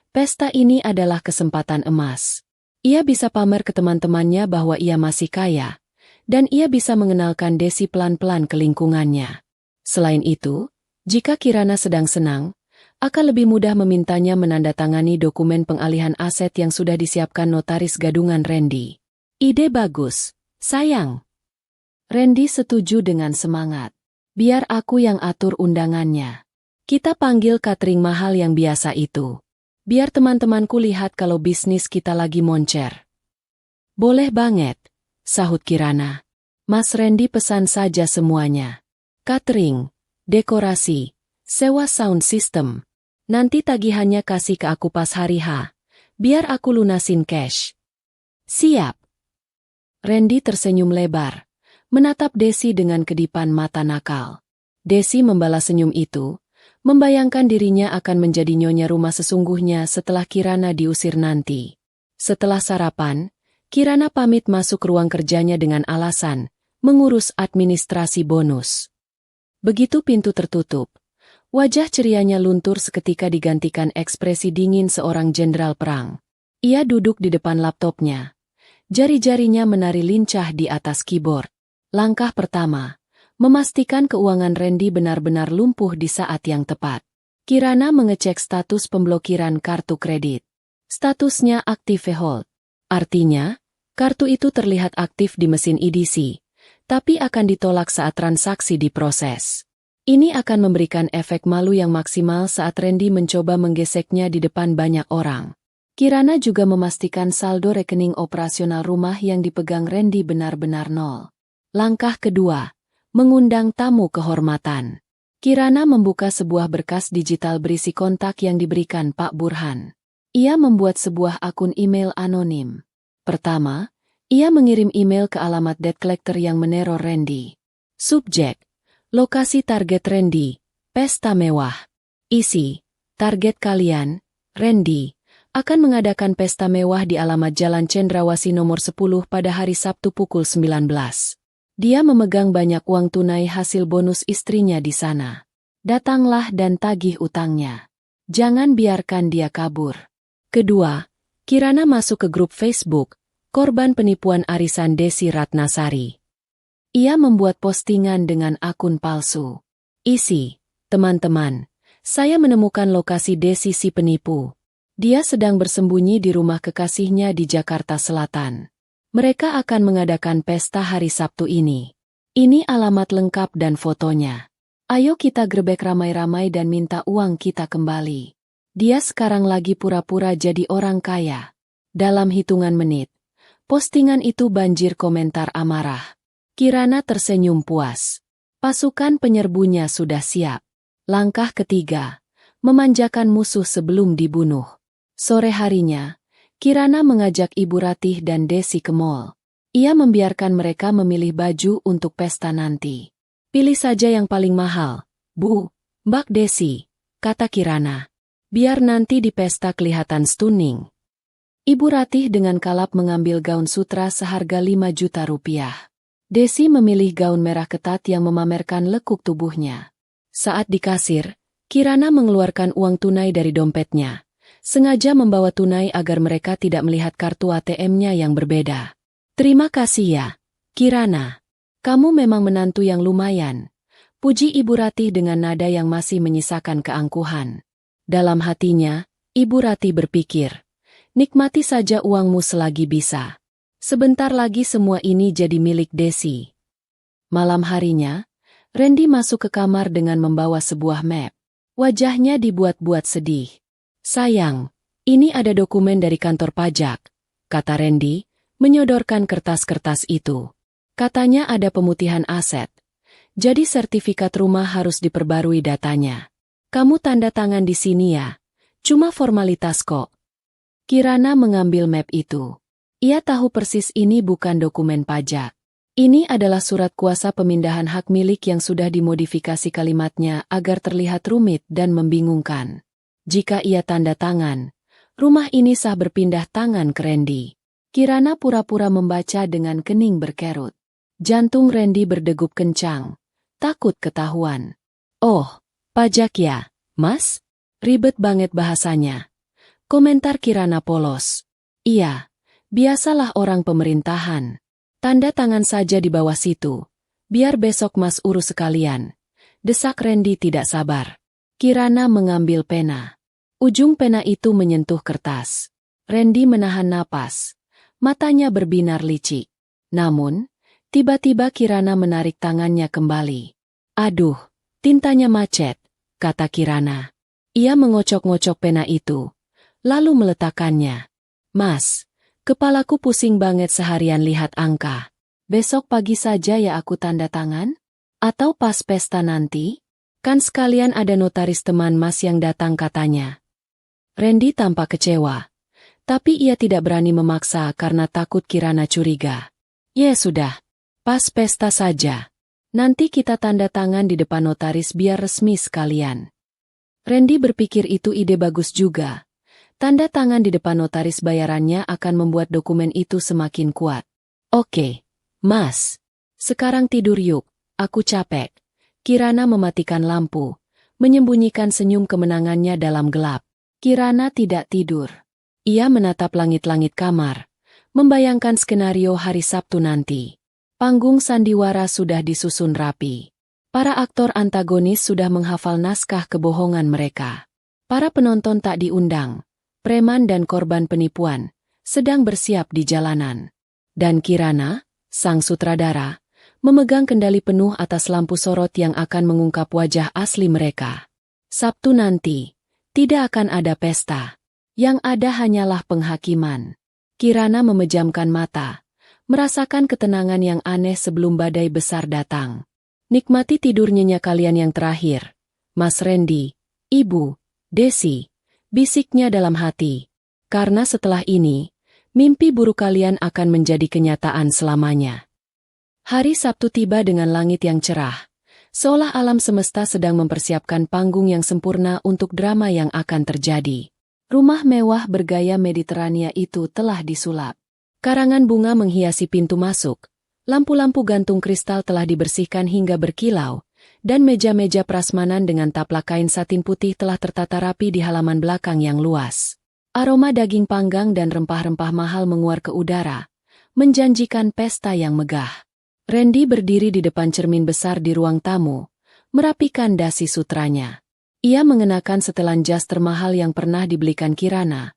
A: pesta ini adalah kesempatan emas. Ia bisa pamer ke teman-temannya bahwa ia masih kaya, dan ia bisa mengenalkan Desi pelan-pelan ke lingkungannya. Selain itu, jika Kirana sedang senang, akan lebih mudah memintanya menandatangani dokumen pengalihan aset yang sudah disiapkan notaris gadungan Randy. Ide bagus, sayang. Randy setuju dengan semangat. Biar aku yang atur undangannya. Kita panggil catering mahal yang biasa itu. Biar teman-temanku lihat kalau bisnis kita lagi moncer. Boleh banget, sahut Kirana. Mas Randy pesan saja semuanya. Catering, dekorasi, sewa sound system. Nanti tagihannya kasih ke aku pas hari H. Biar aku lunasin cash. Siap. Randy tersenyum lebar, menatap Desi dengan kedipan mata nakal. Desi membalas senyum itu, membayangkan dirinya akan menjadi nyonya rumah sesungguhnya setelah Kirana diusir nanti. Setelah sarapan, Kirana pamit masuk ruang kerjanya dengan alasan mengurus administrasi bonus. Begitu pintu tertutup, wajah cerianya luntur seketika digantikan ekspresi dingin seorang jenderal perang. Ia duduk di depan laptopnya. Jari-jarinya menari lincah di atas keyboard. Langkah pertama, memastikan keuangan Randy benar-benar lumpuh di saat yang tepat. Kirana mengecek status pemblokiran kartu kredit. Statusnya aktif hold. Artinya, kartu itu terlihat aktif di mesin EDC, tapi akan ditolak saat transaksi diproses. Ini akan memberikan efek malu yang maksimal saat Randy mencoba menggeseknya di depan banyak orang. Kirana juga memastikan saldo rekening operasional rumah yang dipegang Randy benar-benar nol. Langkah kedua, mengundang tamu kehormatan. Kirana membuka sebuah berkas digital berisi kontak yang diberikan Pak Burhan. Ia membuat sebuah akun email anonim. Pertama, ia mengirim email ke alamat debt collector yang meneror Randy. Subjek, lokasi target Randy, pesta mewah. Isi, target kalian, Randy, akan mengadakan pesta mewah di alamat Jalan Cendrawasih nomor 10 pada hari Sabtu pukul 19. Dia memegang banyak uang tunai hasil bonus istrinya di sana. Datanglah dan tagih utangnya. Jangan biarkan dia kabur. Kedua, Kirana masuk ke grup Facebook, korban penipuan arisan Desi Ratnasari. Ia membuat postingan dengan akun palsu. Isi, teman-teman, saya menemukan lokasi Desi si penipu. Dia sedang bersembunyi di rumah kekasihnya di Jakarta Selatan. Mereka akan mengadakan pesta hari Sabtu ini. Ini alamat lengkap dan fotonya. Ayo kita grebek ramai-ramai dan minta uang kita kembali. Dia sekarang lagi pura-pura jadi orang kaya. Dalam hitungan menit, postingan itu banjir komentar amarah. Kirana tersenyum puas. Pasukan penyerbunya sudah siap. Langkah ketiga, memanjakan musuh sebelum dibunuh. Sore harinya, Kirana mengajak Ibu Ratih dan Desi ke mall. Ia membiarkan mereka memilih baju untuk pesta nanti. Pilih saja yang paling mahal, Bu, Mbak Desi, kata Kirana. Biar nanti di pesta kelihatan stunning. Ibu Ratih dengan kalap mengambil gaun sutra seharga 5 juta rupiah. Desi memilih gaun merah ketat yang memamerkan lekuk tubuhnya. Saat di kasir, Kirana mengeluarkan uang tunai dari dompetnya. Sengaja membawa tunai agar mereka tidak melihat kartu ATM-nya yang berbeda. Terima kasih ya, Kirana. Kamu memang menantu yang lumayan. Puji Ibu Ratih dengan nada yang masih menyisakan keangkuhan. Dalam hatinya, Ibu Ratih berpikir, nikmati saja uangmu selagi bisa. Sebentar lagi semua ini jadi milik Desi. Malam harinya, Randy masuk ke kamar dengan membawa sebuah map. Wajahnya dibuat-buat sedih. Sayang, ini ada dokumen dari kantor pajak, kata Randy, menyodorkan kertas-kertas itu. Katanya ada pemutihan aset. Jadi sertifikat rumah harus diperbarui datanya. Kamu tanda tangan di sini ya. Cuma formalitas kok. Kirana mengambil map itu. Ia tahu persis ini bukan dokumen pajak. Ini adalah surat kuasa pemindahan hak milik yang sudah dimodifikasi kalimatnya agar terlihat rumit dan membingungkan. Jika ia tanda tangan, rumah ini sah berpindah tangan ke Randy. Kirana pura-pura membaca dengan kening berkerut. Jantung Randy berdegup kencang. Takut ketahuan. Oh, pajak ya, Mas? Ribet banget bahasanya. Komentar Kirana polos. Iya, biasalah orang pemerintahan. Tanda tangan saja di bawah situ. Biar besok Mas urus sekalian. Desak Randy tidak sabar. Kirana mengambil pena. Ujung pena itu menyentuh kertas. Randy menahan napas. Matanya berbinar licik. Namun, tiba-tiba Kirana menarik tangannya kembali. Aduh, tintanya macet, kata Kirana. Ia mengocok-ngocok pena itu, lalu meletakkannya. Mas, kepalaku pusing banget seharian lihat angka. Besok pagi saja ya aku tanda tangan? Atau pas pesta nanti? Kan sekalian ada notaris teman Mas yang datang katanya. Randy tampak kecewa. Tapi ia tidak berani memaksa karena takut Kirana curiga. Ya sudah, pas pesta saja. Nanti kita tanda tangan di depan notaris biar resmi sekalian. Randy berpikir itu ide bagus juga. Tanda tangan di depan notaris bayarannya akan membuat dokumen itu semakin kuat. Oke, Mas. Sekarang tidur yuk, aku capek. Kirana mematikan lampu, menyembunyikan senyum kemenangannya dalam gelap. Kirana tidak tidur. Ia menatap langit-langit kamar, membayangkan skenario hari Sabtu nanti. Panggung sandiwara sudah disusun rapi. Para aktor antagonis sudah menghafal naskah kebohongan mereka. Para penonton tak diundang. Preman dan korban penipuan sedang bersiap di jalanan. Dan Kirana, sang sutradara, memegang kendali penuh atas lampu sorot yang akan mengungkap wajah asli mereka. Sabtu nanti, tidak akan ada pesta. Yang ada hanyalah penghakiman. Kirana memejamkan mata, merasakan ketenangan yang aneh sebelum badai besar datang. Nikmati tidur nyenyak kalian yang terakhir, Mas Randy, Ibu, Desi. Bisiknya dalam hati, karena setelah ini, mimpi buruk kalian akan menjadi kenyataan selamanya. Hari Sabtu tiba dengan langit yang cerah, seolah alam semesta sedang mempersiapkan panggung yang sempurna untuk drama yang akan terjadi. Rumah mewah bergaya Mediterania itu telah disulap. Karangan bunga menghiasi pintu masuk, lampu-lampu gantung kristal telah dibersihkan hingga berkilau, dan meja-meja prasmanan dengan taplak kain satin putih telah tertata rapi di halaman belakang yang luas. Aroma daging panggang dan rempah-rempah mahal menguar ke udara, menjanjikan pesta yang megah. Randy berdiri di depan cermin besar di ruang tamu, merapikan dasi sutranya. Ia mengenakan setelan jas termahal yang pernah dibelikan Kirana,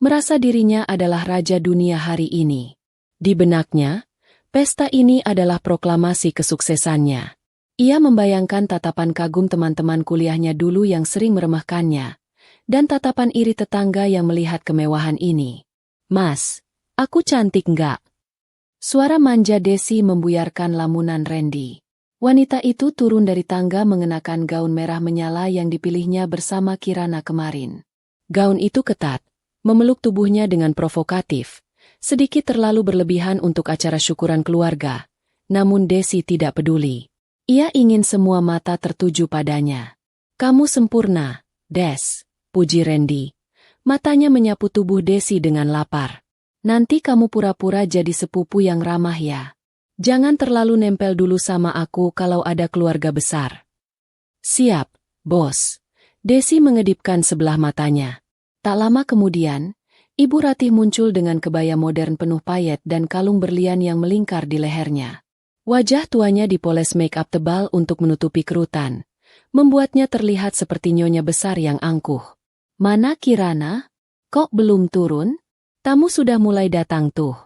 A: merasa dirinya adalah raja dunia hari ini. Di benaknya, pesta ini adalah proklamasi kesuksesannya. Ia membayangkan tatapan kagum teman-teman kuliahnya dulu yang sering meremehkannya, dan tatapan iri tetangga yang melihat kemewahan ini. Mas, aku cantik nggak? Suara manja Desi membuyarkan lamunan Randy. Wanita itu turun dari tangga mengenakan gaun merah menyala yang dipilihnya bersama Kirana kemarin. Gaun itu ketat, memeluk tubuhnya dengan provokatif, sedikit terlalu berlebihan untuk acara syukuran keluarga, namun Desi tidak peduli. Ia ingin semua mata tertuju padanya. Kamu sempurna, Des, puji Randy. Matanya menyapu tubuh Desi dengan lapar. Nanti kamu pura-pura jadi sepupu yang ramah ya. Jangan terlalu nempel dulu sama aku kalau ada keluarga besar. Siap, bos. Desi mengedipkan sebelah matanya. Tak lama kemudian, Ibu Ratih muncul dengan kebaya modern penuh payet dan kalung berlian yang melingkar di lehernya. Wajah tuanya dipoles make-up tebal untuk menutupi kerutan, membuatnya terlihat seperti nyonya besar yang angkuh. "Mana Kirana? Kok belum turun? Tamu sudah mulai datang tuh."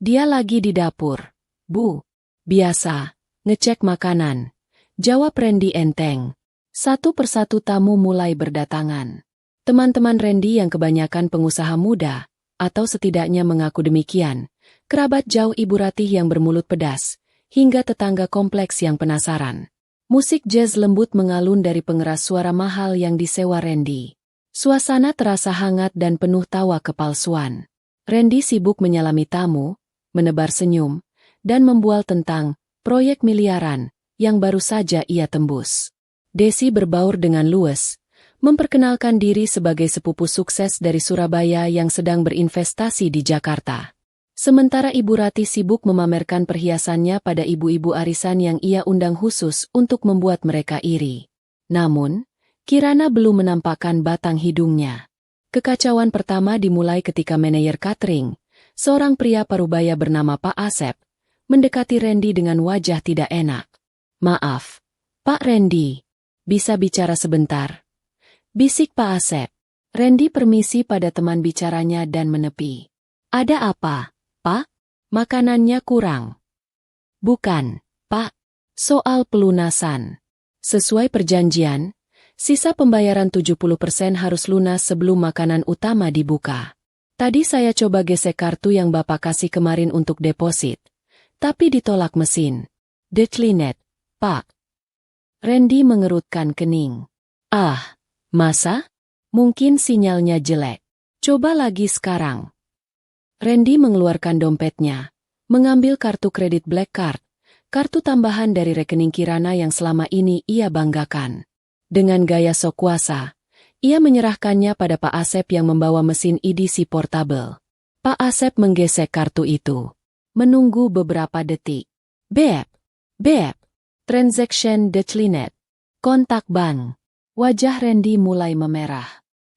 A: "Dia lagi di dapur, Bu." "Biasa, ngecek makanan," jawab Randy enteng. Satu persatu tamu mulai berdatangan. Teman-teman Randy yang kebanyakan pengusaha muda, atau setidaknya mengaku demikian, kerabat jauh Ibu Ratih yang bermulut pedas, hingga tetangga kompleks yang penasaran. Musik jazz lembut mengalun dari pengeras suara mahal yang disewa Randy. Suasana terasa hangat dan penuh tawa kepalsuan. Randy sibuk menyalami tamu, menebar senyum, dan membual tentang proyek miliaran yang baru saja ia tembus. Desi berbaur dengan luwes, memperkenalkan diri sebagai sepupu sukses dari Surabaya yang sedang berinvestasi di Jakarta. Sementara Ibu Ratih sibuk memamerkan perhiasannya pada ibu-ibu arisan yang ia undang khusus untuk membuat mereka iri. Namun, Kirana belum menampakkan batang hidungnya. Kekacauan pertama dimulai ketika manajer catering, seorang pria parubaya bernama Pak Asep, mendekati Randy dengan wajah tidak enak. "Maaf, Pak Randy, bisa bicara sebentar?" bisik Pak Asep. Randy permisi pada teman bicaranya dan menepi. "Ada apa, Pak? Makanannya kurang?" "Bukan, Pak. Soal pelunasan. Sesuai perjanjian, sisa pembayaran 70% harus lunas sebelum makanan utama dibuka. Tadi saya coba gesek kartu yang Bapak kasih kemarin untuk deposit, tapi ditolak mesin. Declined, Pak." Randy mengerutkan kening. "Ah, masa? Mungkin sinyalnya jelek. Coba lagi sekarang." Randy mengeluarkan dompetnya, mengambil kartu kredit Black Card, kartu tambahan dari rekening Kirana yang selama ini ia banggakan. Dengan gaya sok kuasa, ia menyerahkannya pada Pak Asep yang membawa mesin EDC portable. Pak Asep menggesek kartu itu. Menunggu beberapa detik. Bep, bep, transaction declined. Kontak bank. Wajah Randy mulai memerah.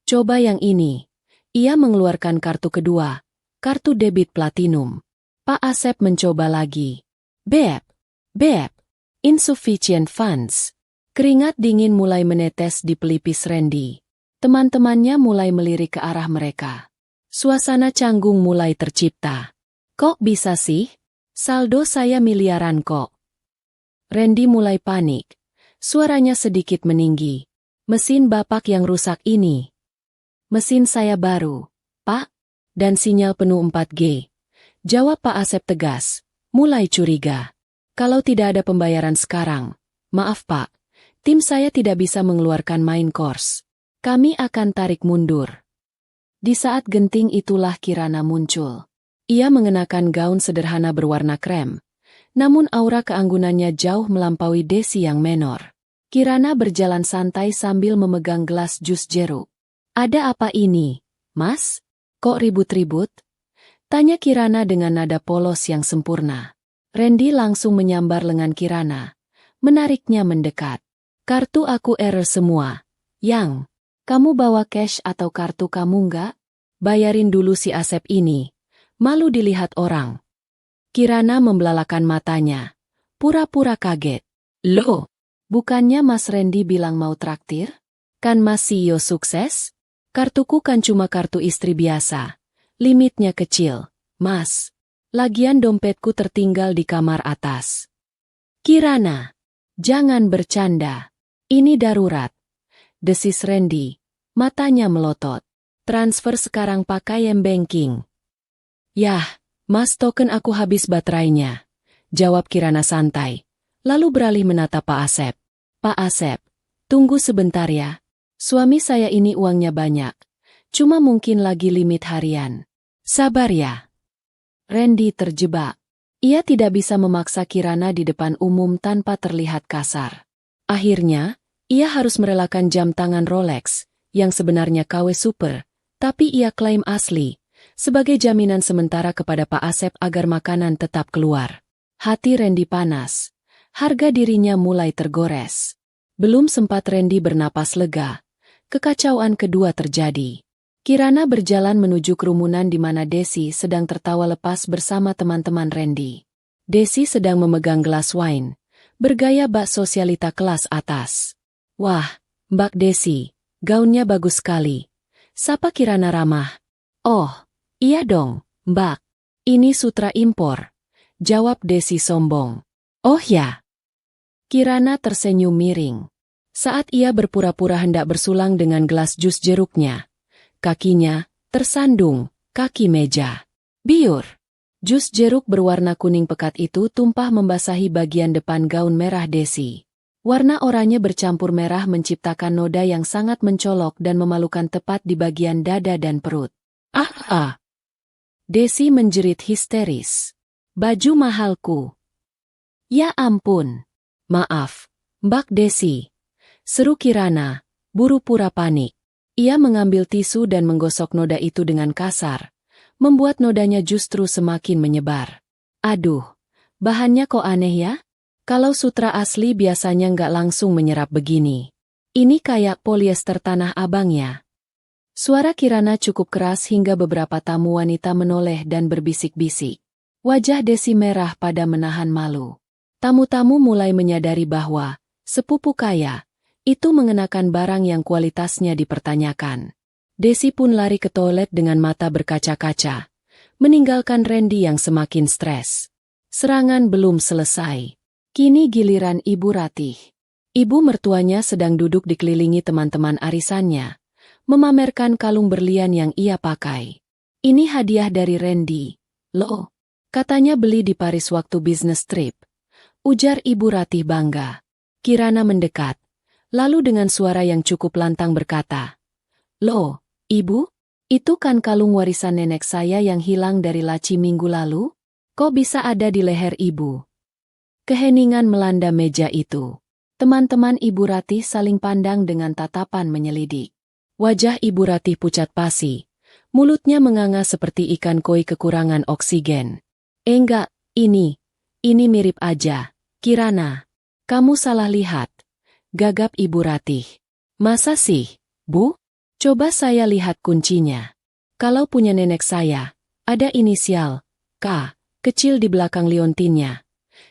A: "Coba yang ini." Ia mengeluarkan kartu kedua, kartu debit platinum. Pak Asep mencoba lagi. Bep, bep, insufficient funds. Keringat dingin mulai menetes di pelipis Randy. Teman-temannya mulai melirik ke arah mereka. Suasana canggung mulai tercipta. "Kok bisa sih? Saldo saya miliaran kok." Randy mulai panik. Suaranya sedikit meninggi. "Mesin Bapak yang rusak ini." "Mesin saya baru, Pak, dan sinyal penuh 4G. Jawab Pak Asep tegas, mulai curiga. "Kalau tidak ada pembayaran sekarang, maaf Pak, tim saya tidak bisa mengeluarkan main course. Kami akan tarik mundur." Di saat genting itulah Kirana muncul. Ia mengenakan gaun sederhana berwarna krem, namun aura keanggunannya jauh melampaui Desi yang menor. Kirana berjalan santai sambil memegang gelas jus jeruk. "Ada apa ini, Mas? Kok ribut-ribut?" tanya Kirana dengan nada polos yang sempurna. Randy langsung menyambar lengan Kirana, menariknya mendekat. "Kartu aku error semua. Yang, kamu bawa cash atau kartu kamu nggak? Bayarin dulu si Asep ini. Malu dilihat orang." Kirana membelalakan matanya, pura-pura kaget. "Loh, bukannya Mas Randy bilang mau traktir? Kan Mas CEO sukses? Kartuku kan cuma kartu istri biasa. Limitnya kecil, Mas. Lagian dompetku tertinggal di kamar atas." "Kirana, jangan bercanda. Ini darurat," desis Randy. Matanya melotot. "Transfer sekarang pakai m-banking." "Yah, Mas, token aku habis baterainya," jawab Kirana santai. Lalu beralih menatap Pak Asep. "Pak Asep, tunggu sebentar ya. Suami saya ini uangnya banyak. Cuma mungkin lagi limit harian. Sabar ya." Randy terjebak. Ia tidak bisa memaksa Kirana di depan umum tanpa terlihat kasar. Akhirnya, ia harus merelakan jam tangan Rolex, yang sebenarnya KW Super, tapi ia klaim asli, sebagai jaminan sementara kepada Pak Asep agar makanan tetap keluar. Hati Randy panas. Harga dirinya mulai tergores. Belum sempat Randy bernapas lega, kekacauan kedua terjadi. Kirana berjalan menuju kerumunan di mana Desi sedang tertawa lepas bersama teman-teman Randy. Desi sedang memegang gelas wine, bergaya bak sosialita kelas atas. Wah, Mbak Desi, gaunnya bagus sekali. Sapa Kirana ramah. Oh, iya dong, Mbak. Ini sutra impor. Jawab Desi sombong. Oh ya. Kirana tersenyum miring. Saat ia berpura-pura hendak bersulang dengan gelas jus jeruknya, kakinya tersandung kaki meja. Biur. Jus jeruk berwarna kuning pekat itu tumpah membasahi bagian depan gaun merah Desi. Warna oranye bercampur merah menciptakan noda yang sangat mencolok dan memalukan tepat di bagian dada dan perut. Ah! Desi menjerit histeris. Baju mahalku. Ya ampun. Maaf, Mbak Desi. Seru Kirana, buru pura panik. Ia mengambil tisu dan menggosok noda itu dengan kasar, membuat nodanya justru semakin menyebar. Aduh, bahannya kok aneh ya? Kalau sutra asli biasanya nggak langsung menyerap begini. Ini kayak polyester tanah abang ya. Suara Kirana cukup keras hingga beberapa tamu wanita menoleh dan berbisik-bisik. Wajah Desi merah pada menahan malu. Tamu-tamu mulai menyadari bahwa sepupu kaya itu mengenakan barang yang kualitasnya dipertanyakan. Desi pun lari ke toilet dengan mata berkaca-kaca, meninggalkan Randy yang semakin stres. Serangan belum selesai. Kini giliran Ibu Ratih. Ibu mertuanya sedang duduk dikelilingi teman-teman arisannya, memamerkan kalung berlian yang ia pakai. Ini hadiah dari Randy. Loh, katanya beli di Paris waktu bisnis trip. Ujar Ibu Ratih bangga. Kirana mendekat, lalu dengan suara yang cukup lantang berkata, Loh, Ibu, itu kan kalung warisan nenek saya yang hilang dari laci minggu lalu? Kok bisa ada di leher Ibu? Keheningan melanda meja itu. Teman-teman Ibu Ratih saling pandang dengan tatapan menyelidik. Wajah Ibu Ratih pucat pasi. Mulutnya menganga seperti ikan koi kekurangan oksigen. Enggak, ini mirip aja. Kirana, kamu salah lihat. Gagap Ibu Ratih. Masa sih, Bu? Coba saya lihat kuncinya. Kalau punya nenek saya, ada inisial K kecil di belakang liontinnya.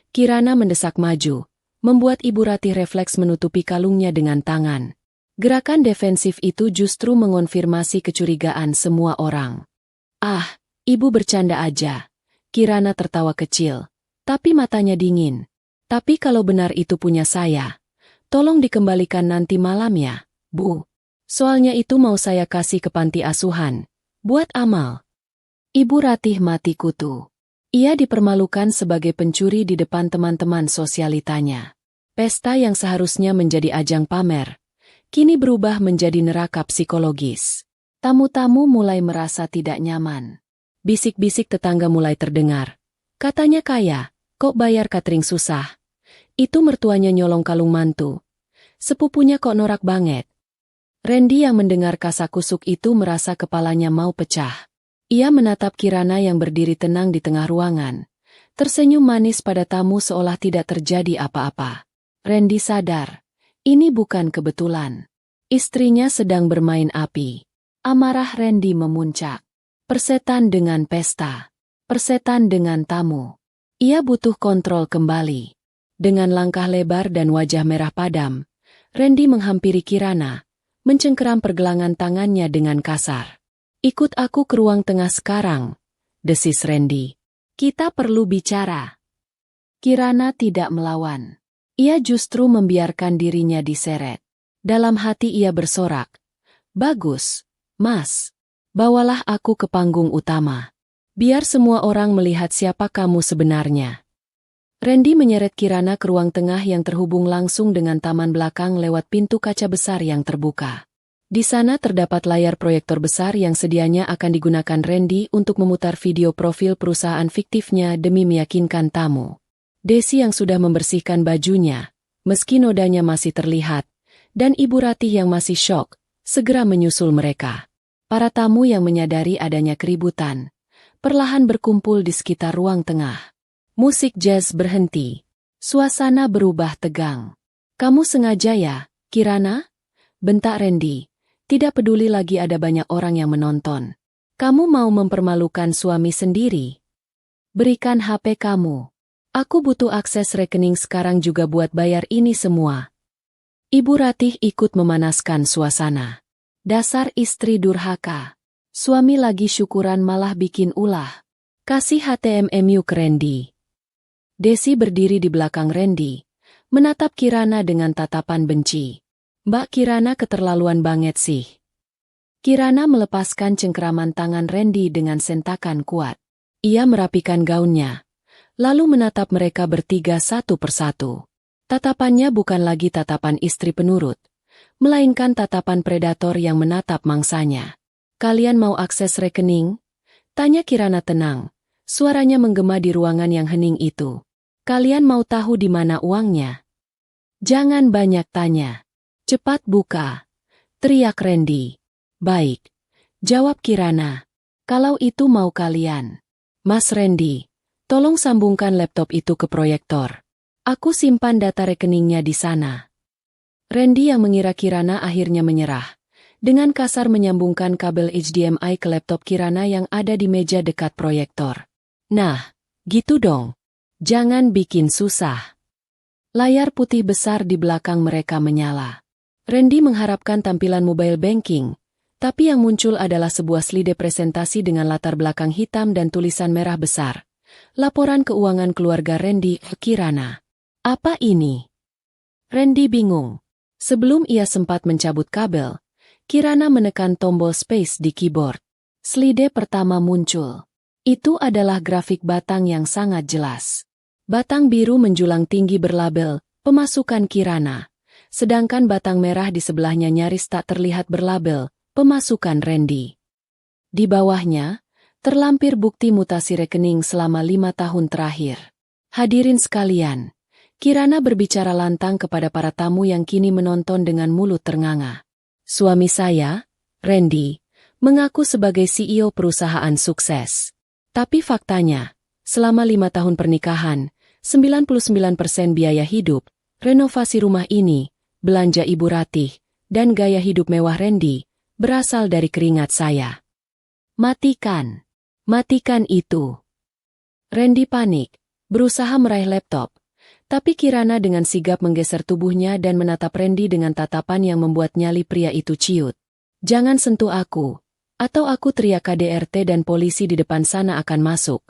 A: Kirana mendesak maju, membuat Ibu Ratih refleks menutupi kalungnya dengan tangan. Gerakan defensif itu justru mengonfirmasi kecurigaan semua orang. Ah, Ibu bercanda aja. Kirana tertawa kecil, tapi matanya dingin. Tapi kalau benar itu punya saya, tolong dikembalikan nanti malam ya, Bu. Soalnya itu mau saya kasih ke panti asuhan, buat amal. Ibu Ratih mati kutu. Ia dipermalukan sebagai pencuri di depan teman-teman sosialitanya. Pesta yang seharusnya menjadi ajang pamer, kini berubah menjadi neraka psikologis. Tamu-tamu mulai merasa tidak nyaman. Bisik-bisik tetangga mulai terdengar. Katanya kaya, kok bayar catering susah? Itu mertuanya nyolong kalung mantu. Sepupunya kok norak banget. Randy yang mendengar kasakusuk itu merasa kepalanya mau pecah. Ia menatap Kirana yang berdiri tenang di tengah ruangan. Tersenyum manis pada tamu seolah tidak terjadi apa-apa. Randy sadar, ini bukan kebetulan. Istrinya sedang bermain api. Amarah Randy memuncak. Persetan dengan pesta. Persetan dengan tamu. Ia butuh kontrol kembali. Dengan langkah lebar dan wajah merah padam, Randy menghampiri Kirana, mencengkeram pergelangan tangannya dengan kasar. Ikut aku ke ruang tengah sekarang, desis Randy. Kita perlu bicara. Kirana tidak melawan. Ia justru membiarkan dirinya diseret. Dalam hati ia bersorak. Bagus, Mas. Bawalah aku ke panggung utama. Biar semua orang melihat siapa kamu sebenarnya. Randy menyeret Kirana ke ruang tengah yang terhubung langsung dengan taman belakang lewat pintu kaca besar yang terbuka. Di sana terdapat layar proyektor besar yang sedianya akan digunakan Randy untuk memutar video profil perusahaan fiktifnya demi meyakinkan tamu. Desi yang sudah membersihkan bajunya, meski nodanya masih terlihat, dan Ibu Ratih yang masih syok, segera menyusul mereka. Para tamu yang menyadari adanya keributan, perlahan berkumpul di sekitar ruang tengah. Musik jazz berhenti. Suasana berubah tegang. Kamu sengaja ya, Kirana? Bentak Randy. Tidak peduli lagi ada banyak orang yang menonton. Kamu mau mempermalukan suami sendiri? Berikan HP kamu. Aku butuh akses rekening sekarang juga buat bayar ini semua. Ibu Ratih ikut memanaskan suasana. Dasar istri durhaka. Suami lagi syukuran malah bikin ulah. Kasih HTMMU ke Randy. Desi berdiri di belakang Randy, menatap Kirana dengan tatapan benci. Mbak Kirana keterlaluan banget sih. Kirana melepaskan cengkeraman tangan Randy dengan sentakan kuat. Ia merapikan gaunnya, lalu menatap mereka bertiga satu persatu. Tatapannya bukan lagi tatapan istri penurut, melainkan tatapan predator yang menatap mangsanya. Kalian mau akses rekening? Tanya Kirana tenang. Suaranya menggema di ruangan yang hening itu. Kalian mau tahu di mana uangnya? Jangan banyak tanya. Cepat buka. Teriak Randy. Baik. Jawab Kirana. Kalau itu mau kalian. Mas Randy, tolong sambungkan laptop itu ke proyektor. Aku simpan data rekeningnya di sana. Randy yang mengira Kirana akhirnya menyerah. Dengan kasar menyambungkan kabel HDMI ke laptop Kirana yang ada di meja dekat proyektor. Nah, gitu dong. Jangan bikin susah. Layar putih besar di belakang mereka menyala. Randy mengharapkan tampilan mobile banking, tapi yang muncul adalah sebuah slide presentasi dengan latar belakang hitam dan tulisan merah besar. Laporan keuangan keluarga Randy ke Kirana. Apa ini? Randy bingung. Sebelum ia sempat mencabut kabel, Kirana menekan tombol space di keyboard. Slide pertama muncul. Itu adalah grafik batang yang sangat jelas. Batang biru menjulang tinggi berlabel, pemasukan Kirana. Sedangkan batang merah di sebelahnya nyaris tak terlihat berlabel, pemasukan Randy. Di bawahnya, terlampir bukti mutasi rekening selama 5 tahun terakhir. Hadirin sekalian, Kirana berbicara lantang kepada para tamu yang kini menonton dengan mulut ternganga. Suami saya, Randy, mengaku sebagai CEO perusahaan sukses. Tapi faktanya, selama 5 tahun pernikahan, 99% biaya hidup, renovasi rumah ini, belanja Ibu Ratih, dan gaya hidup mewah Randy, berasal dari keringat saya. Matikan. Matikan itu. Randy panik, berusaha meraih laptop. Tapi Kirana dengan sigap menggeser tubuhnya dan menatap Randy dengan tatapan yang membuat nyali pria itu ciut. Jangan sentuh aku, atau aku teriak KDRT dan polisi di depan sana akan masuk.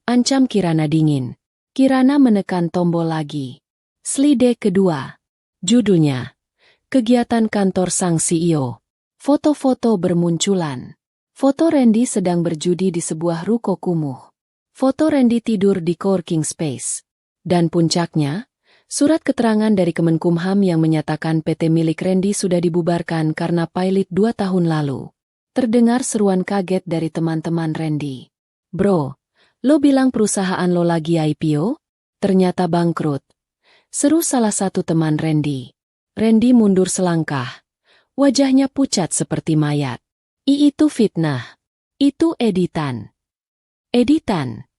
A: Ancam Kirana dingin. Kirana menekan tombol lagi. Slide kedua. Judulnya, Kegiatan Kantor Sang CEO. Foto-foto bermunculan. Foto Randy sedang berjudi di sebuah ruko kumuh. Foto Randy tidur di coworking space. Dan puncaknya, surat keterangan dari Kemenkumham yang menyatakan PT milik Randy sudah dibubarkan karena pilot 2 tahun lalu. Terdengar seruan kaget dari teman-teman Randy. Bro, lo bilang perusahaan lo lagi IPO? Ternyata bangkrut. Seru salah satu teman Randy. Randy mundur selangkah. Wajahnya pucat seperti mayat. Itu fitnah. Itu editan. Editan.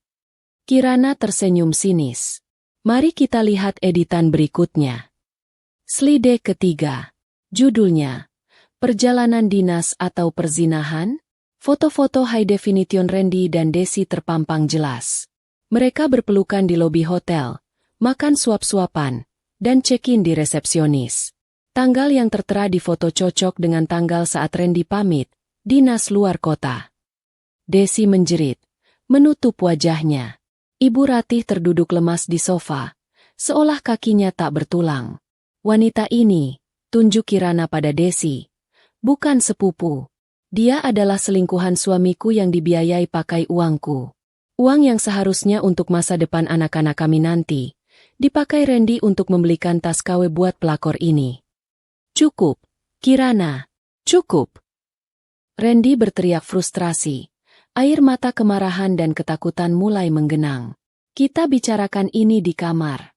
A: Kirana tersenyum sinis. Mari kita lihat editan berikutnya. Slide ketiga. Judulnya, Perjalanan Dinas atau Perzinahan? Foto-foto high definition Randy dan Desi terpampang jelas. Mereka berpelukan di lobi hotel, makan suap-suapan, dan check-in di resepsionis. Tanggal yang tertera di foto cocok dengan tanggal saat Randy pamit, dinas luar kota. Desi menjerit, menutup wajahnya. Ibu Ratih terduduk lemas di sofa, seolah kakinya tak bertulang. Wanita ini, tunjuk Kirana pada Desi, bukan sepupu. Dia adalah selingkuhan suamiku yang dibiayai pakai uangku. Uang yang seharusnya untuk masa depan anak-anak kami nanti, dipakai Randy untuk membelikan tas KW buat pelakor ini. Cukup, Kirana, cukup. Randy berteriak frustrasi. Air mata kemarahan dan ketakutan mulai menggenang. Kita bicarakan ini di kamar.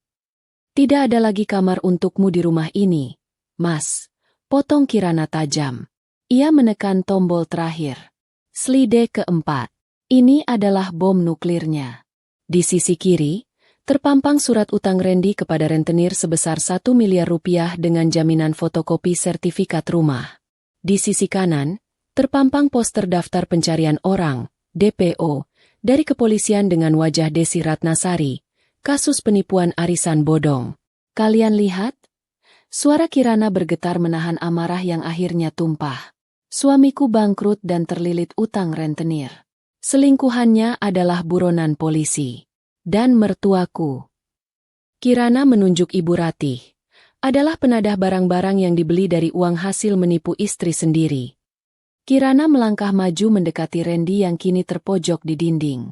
A: Tidak ada lagi kamar untukmu di rumah ini, Mas. Potong Kirana tajam. Ia menekan tombol terakhir. Slide keempat. Ini adalah bom nuklirnya. Di sisi kiri, terpampang surat utang Randy kepada rentenir sebesar 1 miliar rupiah dengan jaminan fotokopi sertifikat rumah. Di sisi kanan, terpampang poster daftar pencarian orang, DPO, dari kepolisian dengan wajah Desi Ratnasari, kasus penipuan arisan bodong. Kalian lihat? Suara Kirana bergetar menahan amarah yang akhirnya tumpah. Suamiku bangkrut dan terlilit utang rentenir. Selingkuhannya adalah buronan polisi. Dan mertuaku. Kirana menunjuk Ibu Ratih. Adalah penadah barang-barang yang dibeli dari uang hasil menipu istri sendiri. Kirana melangkah maju mendekati Randy yang kini terpojok di dinding.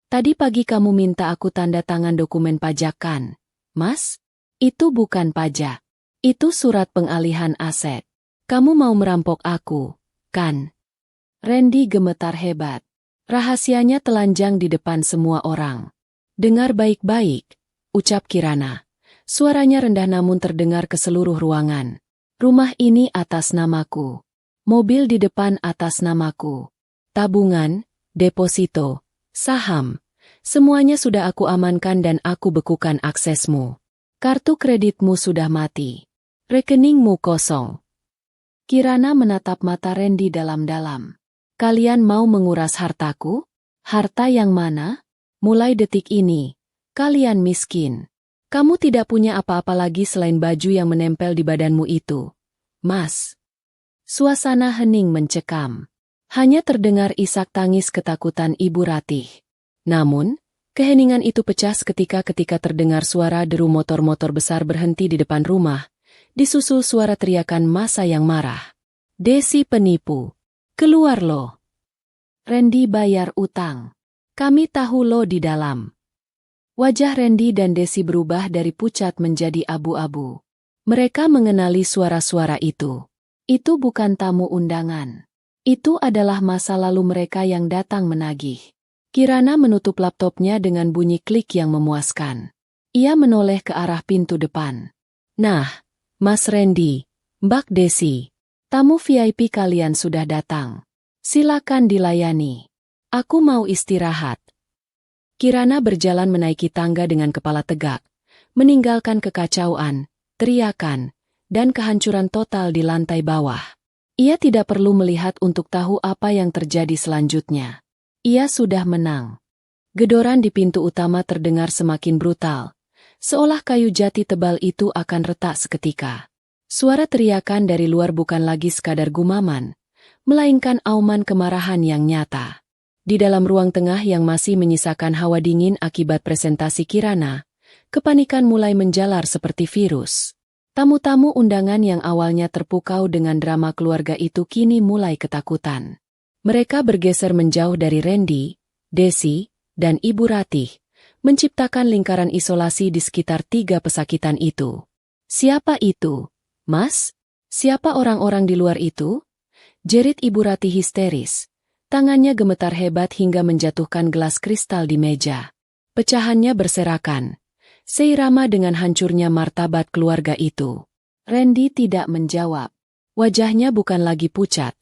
A: Tadi pagi kamu minta aku tanda tangan dokumen pajak kan, Mas? Itu bukan pajak. Itu surat pengalihan aset. Kamu mau merampok aku, kan? Randy gemetar hebat. Rahasianya telanjang di depan semua orang. Dengar baik-baik, ucap Kirana. Suaranya rendah namun terdengar ke seluruh ruangan. Rumah ini atas namaku. Mobil di depan atas namaku. Tabungan, deposito, saham. Semuanya sudah aku amankan dan aku bekukan aksesmu. Kartu kreditmu sudah mati. Rekeningmu kosong. Kirana menatap mata Randy dalam-dalam. Kalian mau menguras hartaku? Harta yang mana? Mulai detik ini, kalian miskin. Kamu tidak punya apa-apa lagi selain baju yang menempel di badanmu itu. Mas. Suasana hening mencekam. Hanya terdengar isak tangis ketakutan Ibu Ratih. Namun, keheningan itu pecah ketika terdengar suara deru motor-motor besar berhenti di depan rumah, disusul suara teriakan massa yang marah. Desi penipu. Keluar lo. Randy bayar utang. Kami tahu lo di dalam. Wajah Randy dan Desi berubah dari pucat menjadi abu-abu. Mereka mengenali suara-suara itu. Itu bukan tamu undangan. Itu adalah masa lalu mereka yang datang menagih. Kirana menutup laptopnya dengan bunyi klik yang memuaskan. Ia menoleh ke arah pintu depan. Nah, Mas Randy, Mbak Desi, tamu VIP kalian sudah datang. Silakan dilayani. Aku mau istirahat. Kirana berjalan menaiki tangga dengan kepala tegak, meninggalkan kekacauan, teriakan, dan kehancuran total di lantai bawah. Ia tidak perlu melihat untuk tahu apa yang terjadi selanjutnya. Ia sudah menang. Gedoran di pintu utama terdengar semakin brutal, seolah kayu jati tebal itu akan retak seketika. Suara teriakan dari luar bukan lagi sekadar gumaman, melainkan auman kemarahan yang nyata. Di dalam ruang tengah yang masih menyisakan hawa dingin akibat presentasi Kirana, kepanikan mulai menjalar seperti virus. Tamu-tamu undangan yang awalnya terpukau dengan drama keluarga itu kini mulai ketakutan. Mereka bergeser menjauh dari Randy, Desi, dan Ibu Ratih, menciptakan lingkaran isolasi di sekitar 3 pesakitan itu. Siapa itu, Mas? Siapa orang-orang di luar itu? Jerit Ibu Ratih histeris. Tangannya gemetar hebat hingga menjatuhkan gelas kristal di meja. Pecahannya berserakan, seirama dengan hancurnya martabat keluarga itu. Randy tidak menjawab. Wajahnya bukan lagi pucat,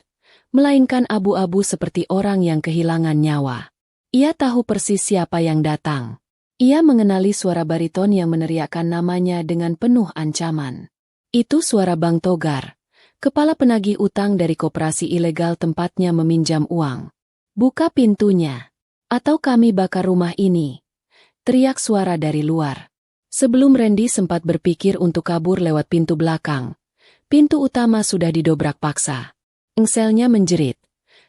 A: melainkan abu-abu seperti orang yang kehilangan nyawa. Ia tahu persis siapa yang datang. Ia mengenali suara bariton yang meneriakkan namanya dengan penuh ancaman. Itu suara Bang Togar, kepala penagih utang dari koperasi ilegal tempatnya meminjam uang. Buka pintunya, atau kami bakar rumah ini. Teriak suara dari luar. Sebelum Randy sempat berpikir untuk kabur lewat pintu belakang, pintu utama sudah didobrak paksa. Engselnya menjerit,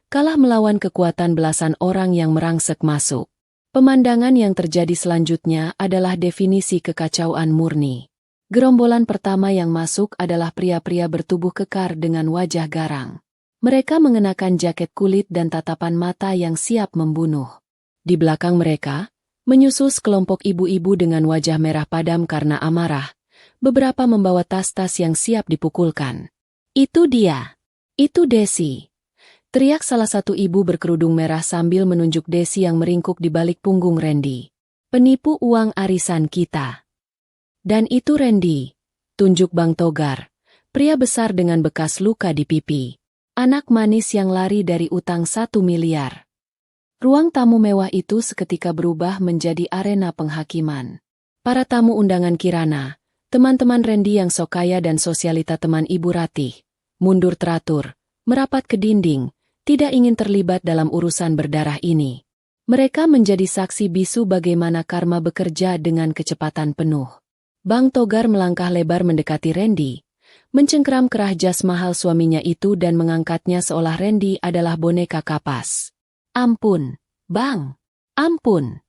A: kalah melawan kekuatan belasan orang yang merangsek masuk. Pemandangan yang terjadi selanjutnya adalah definisi kekacauan murni. Gerombolan pertama yang masuk adalah pria-pria bertubuh kekar dengan wajah garang. Mereka mengenakan jaket kulit dan tatapan mata yang siap membunuh. Di belakang mereka, menyusul sekelompok ibu-ibu dengan wajah merah padam karena amarah, beberapa membawa tas-tas yang siap dipukulkan. Itu dia. Itu Desi. Teriak salah satu ibu berkerudung merah sambil menunjuk Desi yang meringkuk di balik punggung Randy. Penipu uang arisan kita. Dan itu Randy, tunjuk Bang Togar, pria besar dengan bekas luka di pipi. Anak manis yang lari dari utang 1 miliar. Ruang tamu mewah itu seketika berubah menjadi arena penghakiman. Para tamu undangan Kirana, teman-teman Randy yang sok kaya dan sosialita teman Ibu Ratih, mundur teratur, merapat ke dinding, tidak ingin terlibat dalam urusan berdarah ini. Mereka menjadi saksi bisu bagaimana karma bekerja dengan kecepatan penuh. Bang Togar melangkah lebar mendekati Randy, mencengkeram kerah jas mahal suaminya itu dan mengangkatnya seolah Randy adalah boneka kapas. "Ampun, Bang! Ampun!"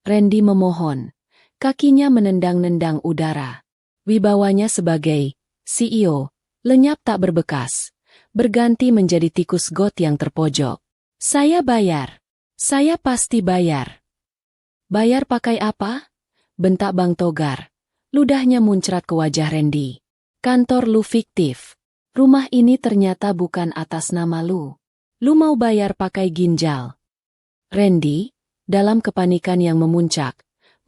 A: Randy memohon. Kakinya menendang-nendang udara. Wibawanya sebagai CEO lenyap tak berbekas, berganti menjadi tikus got yang terpojok. "Saya bayar. Saya pasti bayar." "Bayar pakai apa?" bentak Bang Togar. Ludahnya muncrat ke wajah Randy. "Kantor lu fiktif. Rumah ini ternyata bukan atas nama lu. Lu mau bayar pakai ginjal." Randy, dalam kepanikan yang memuncak,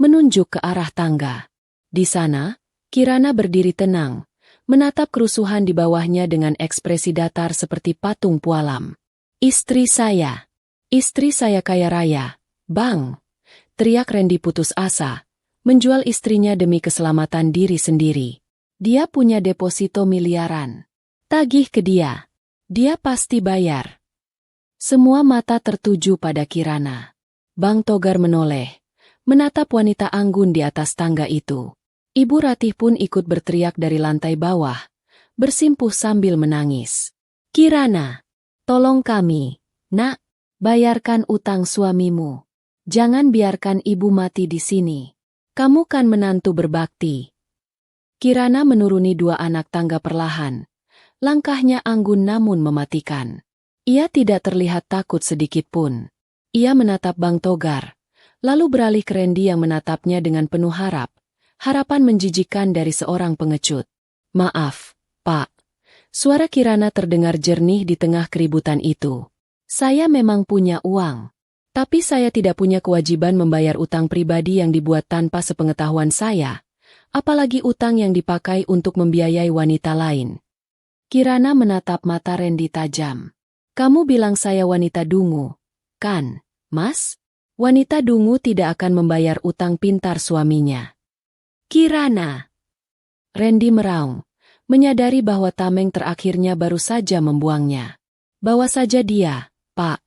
A: menunjuk ke arah tangga. Di sana, Kirana berdiri tenang, menatap kerusuhan di bawahnya dengan ekspresi datar seperti patung pualam. "Istri saya kaya raya, Bang!" teriak Randy putus asa, menjual istrinya demi keselamatan diri sendiri. Dia punya deposito miliaran. Tagih ke dia. Dia pasti bayar. Semua mata tertuju pada Kirana. Bang Togar menoleh, menatap wanita anggun di atas tangga itu. Ibu Ratih pun ikut berteriak dari lantai bawah, bersimpuh sambil menangis. "Kirana, tolong kami, Nak. Bayarkan utang suamimu. Jangan biarkan ibu mati di sini. Kamu kan menantu berbakti." Kirana menuruni 2 anak tangga perlahan. Langkahnya anggun namun mematikan. Ia tidak terlihat takut sedikit pun. Ia menatap Bang Togar, lalu beralih ke Randy yang menatapnya dengan penuh harapan menjijikan dari seorang pengecut. "Maaf, Pak." Suara Kirana terdengar jernih di tengah keributan itu. "Saya memang punya uang. Tapi saya tidak punya kewajiban membayar utang pribadi yang dibuat tanpa sepengetahuan saya, apalagi utang yang dipakai untuk membiayai wanita lain." Kirana menatap mata Randy tajam. "Kamu bilang saya wanita dungu, kan, Mas? Wanita dungu tidak akan membayar utang pintar suaminya." "Kirana!" Randy meraung, menyadari bahwa tameng terakhirnya baru saja membuangnya. "Bawa saja dia, Pak,"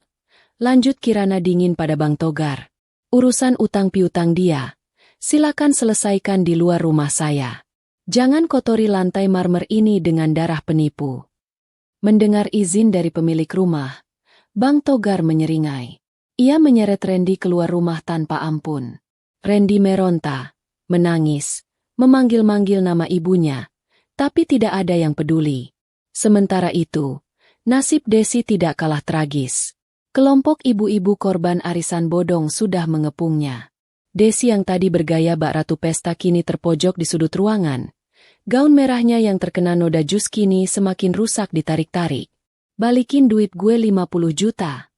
A: lanjut Kirana dingin pada Bang Togar. "Urusan utang piutang dia, silakan selesaikan di luar rumah saya. Jangan kotori lantai marmer ini dengan darah penipu." Mendengar izin dari pemilik rumah, Bang Togar menyeringai. Ia menyeret Randy keluar rumah tanpa ampun. Randy meronta, menangis, memanggil-manggil nama ibunya, tapi tidak ada yang peduli. Sementara itu, nasib Desi tidak kalah tragis. Kelompok ibu-ibu korban arisan bodong sudah mengepungnya. Desi yang tadi bergaya bak ratu pesta kini terpojok di sudut ruangan. Gaun merahnya yang terkena noda jus kini semakin rusak ditarik-tarik. "Balikin duit gue 50 juta.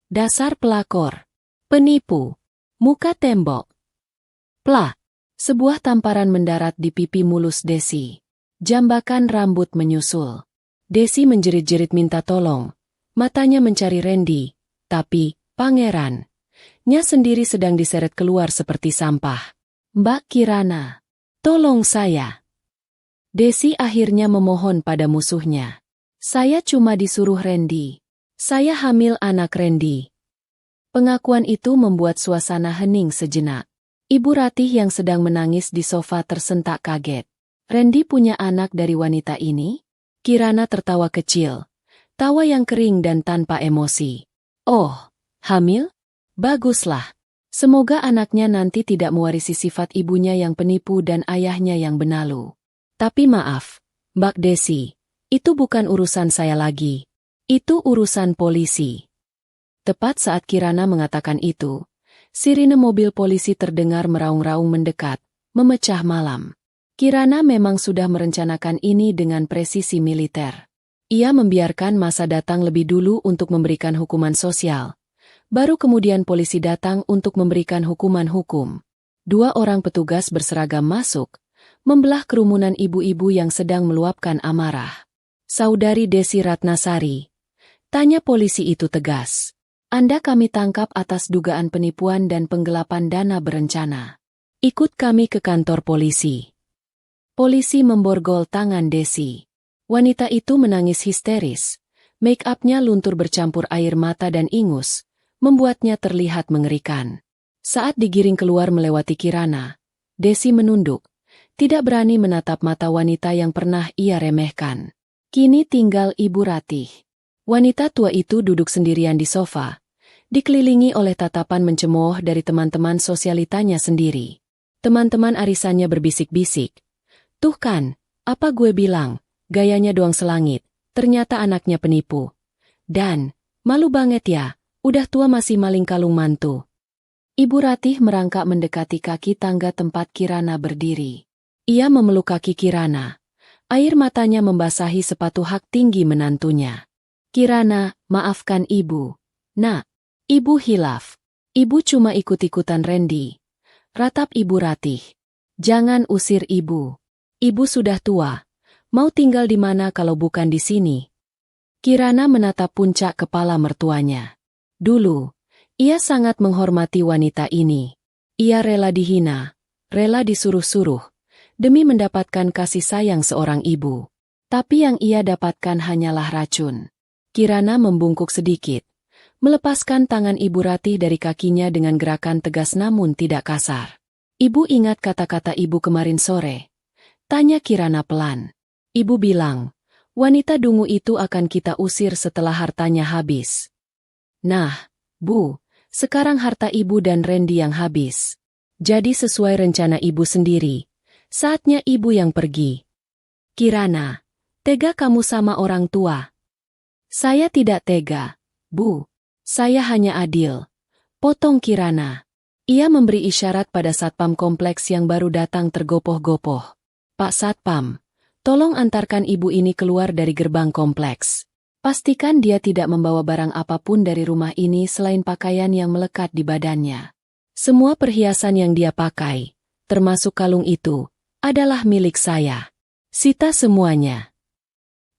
A: Dasar pelakor. Penipu. Muka tembok." Plah. Sebuah tamparan mendarat di pipi mulus Desi. Jambakan rambut menyusul. Desi menjerit-jerit minta tolong. Matanya mencari Randy, tapi, pangerannya sendiri sedang diseret keluar seperti sampah. "Mbak Kirana, tolong saya." Desi akhirnya memohon pada musuhnya. "Saya cuma disuruh Randy. Saya hamil anak Randy." Pengakuan itu membuat suasana hening sejenak. Ibu Ratih yang sedang menangis di sofa tersentak kaget. "Randy punya anak dari wanita ini?" Kirana tertawa kecil. Tawa yang kering dan tanpa emosi. "Oh, hamil? Baguslah. Semoga anaknya nanti tidak mewarisi sifat ibunya yang penipu dan ayahnya yang benalu. Tapi maaf, Mbak Desi, itu bukan urusan saya lagi. Itu urusan polisi." Tepat saat Kirana mengatakan itu, sirine mobil polisi terdengar meraung-raung mendekat, memecah malam. Kirana memang sudah merencanakan ini dengan presisi militer. Ia membiarkan masa datang lebih dulu untuk memberikan hukuman sosial. Baru kemudian polisi datang untuk memberikan hukuman hukum. 2 orang petugas berseragam masuk, membelah kerumunan ibu-ibu yang sedang meluapkan amarah. "Saudari Desi Ratnasari," tanya polisi itu tegas. "Anda kami tangkap atas dugaan penipuan dan penggelapan dana berencana. Ikut kami ke kantor polisi." Polisi memborgol tangan Desi. Wanita itu menangis histeris, Make-upnya luntur bercampur air mata dan ingus, membuatnya terlihat mengerikan. Saat digiring keluar melewati Kirana, Desi menunduk, tidak berani menatap mata wanita yang pernah ia remehkan. Kini tinggal Ibu Ratih. Wanita tua itu duduk sendirian di sofa, dikelilingi oleh tatapan mencemooh dari teman-teman sosialitanya sendiri. Teman-teman arisannya berbisik-bisik. Tuh kan, apa gue bilang, gayanya doang selangit, ternyata anaknya penipu. Dan, malu banget ya, udah tua masih maling kalung mantu. Ibu Ratih merangkak mendekati kaki tangga tempat Kirana berdiri. Ia memeluk kaki Kirana. Air matanya membasahi sepatu hak tinggi menantunya. Kirana, maafkan ibu. Nak, ibu hilaf. Ibu cuma ikut-ikutan Randy. Ratap Ibu Ratih. Jangan usir ibu. Ibu sudah tua. Mau tinggal di mana kalau bukan di sini? Kirana menatap puncak kepala mertuanya. Dulu, ia sangat menghormati wanita ini. Ia rela dihina, rela disuruh-suruh, demi mendapatkan kasih sayang seorang ibu. Tapi yang ia dapatkan hanyalah racun. Kirana membungkuk sedikit, melepaskan tangan Ibu Ratih dari kakinya dengan gerakan tegas namun tidak kasar. Ibu ingat kata-kata ibu kemarin sore? Tanya Kirana pelan. Ibu bilang, wanita dungu itu akan kita usir setelah hartanya habis. Nah, Bu, sekarang harta ibu dan Randy yang habis. Jadi sesuai rencana ibu sendiri, saatnya ibu yang pergi. Kirana, tega kamu sama orang tua? Saya tidak tega, Bu. Saya hanya adil. Potong Kirana. Ia memberi isyarat pada satpam kompleks yang baru datang tergopoh-gopoh. Pak Satpam, tolong antarkan ibu ini keluar dari gerbang kompleks. Pastikan dia tidak membawa barang apapun dari rumah ini selain pakaian yang melekat di badannya. Semua perhiasan yang dia pakai, termasuk kalung itu, adalah milik saya. Sita semuanya.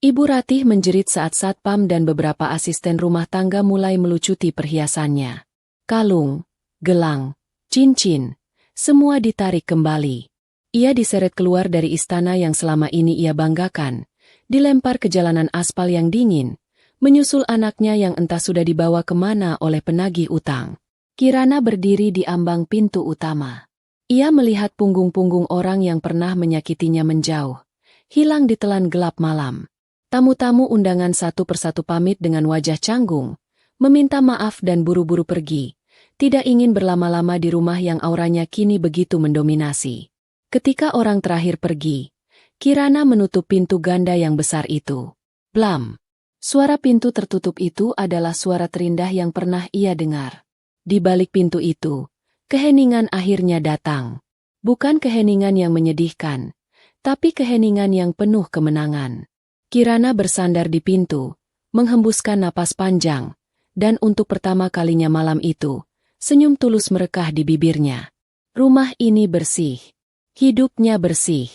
A: Ibu Ratih menjerit saat satpam dan beberapa asisten rumah tangga mulai melucuti perhiasannya. Kalung, gelang, cincin, semua ditarik kembali. Ia diseret keluar dari istana yang selama ini ia banggakan, dilempar ke jalanan aspal yang dingin, menyusul anaknya yang entah sudah dibawa kemana oleh penagih utang. Kirana berdiri di ambang pintu utama. Ia melihat punggung-punggung orang yang pernah menyakitinya menjauh, hilang ditelan gelap malam. Tamu-tamu undangan satu persatu pamit dengan wajah canggung, meminta maaf dan buru-buru pergi, tidak ingin berlama-lama di rumah yang auranya kini begitu mendominasi. Ketika orang terakhir pergi, Kirana menutup pintu ganda yang besar itu. Blam! Suara pintu tertutup itu adalah suara terindah yang pernah ia dengar. Di balik pintu itu, keheningan akhirnya datang. Bukan keheningan yang menyedihkan, tapi keheningan yang penuh kemenangan. Kirana bersandar di pintu, menghembuskan napas panjang, dan untuk pertama kalinya malam itu, senyum tulus merekah di bibirnya. Rumah ini bersih. Hidupnya bersih.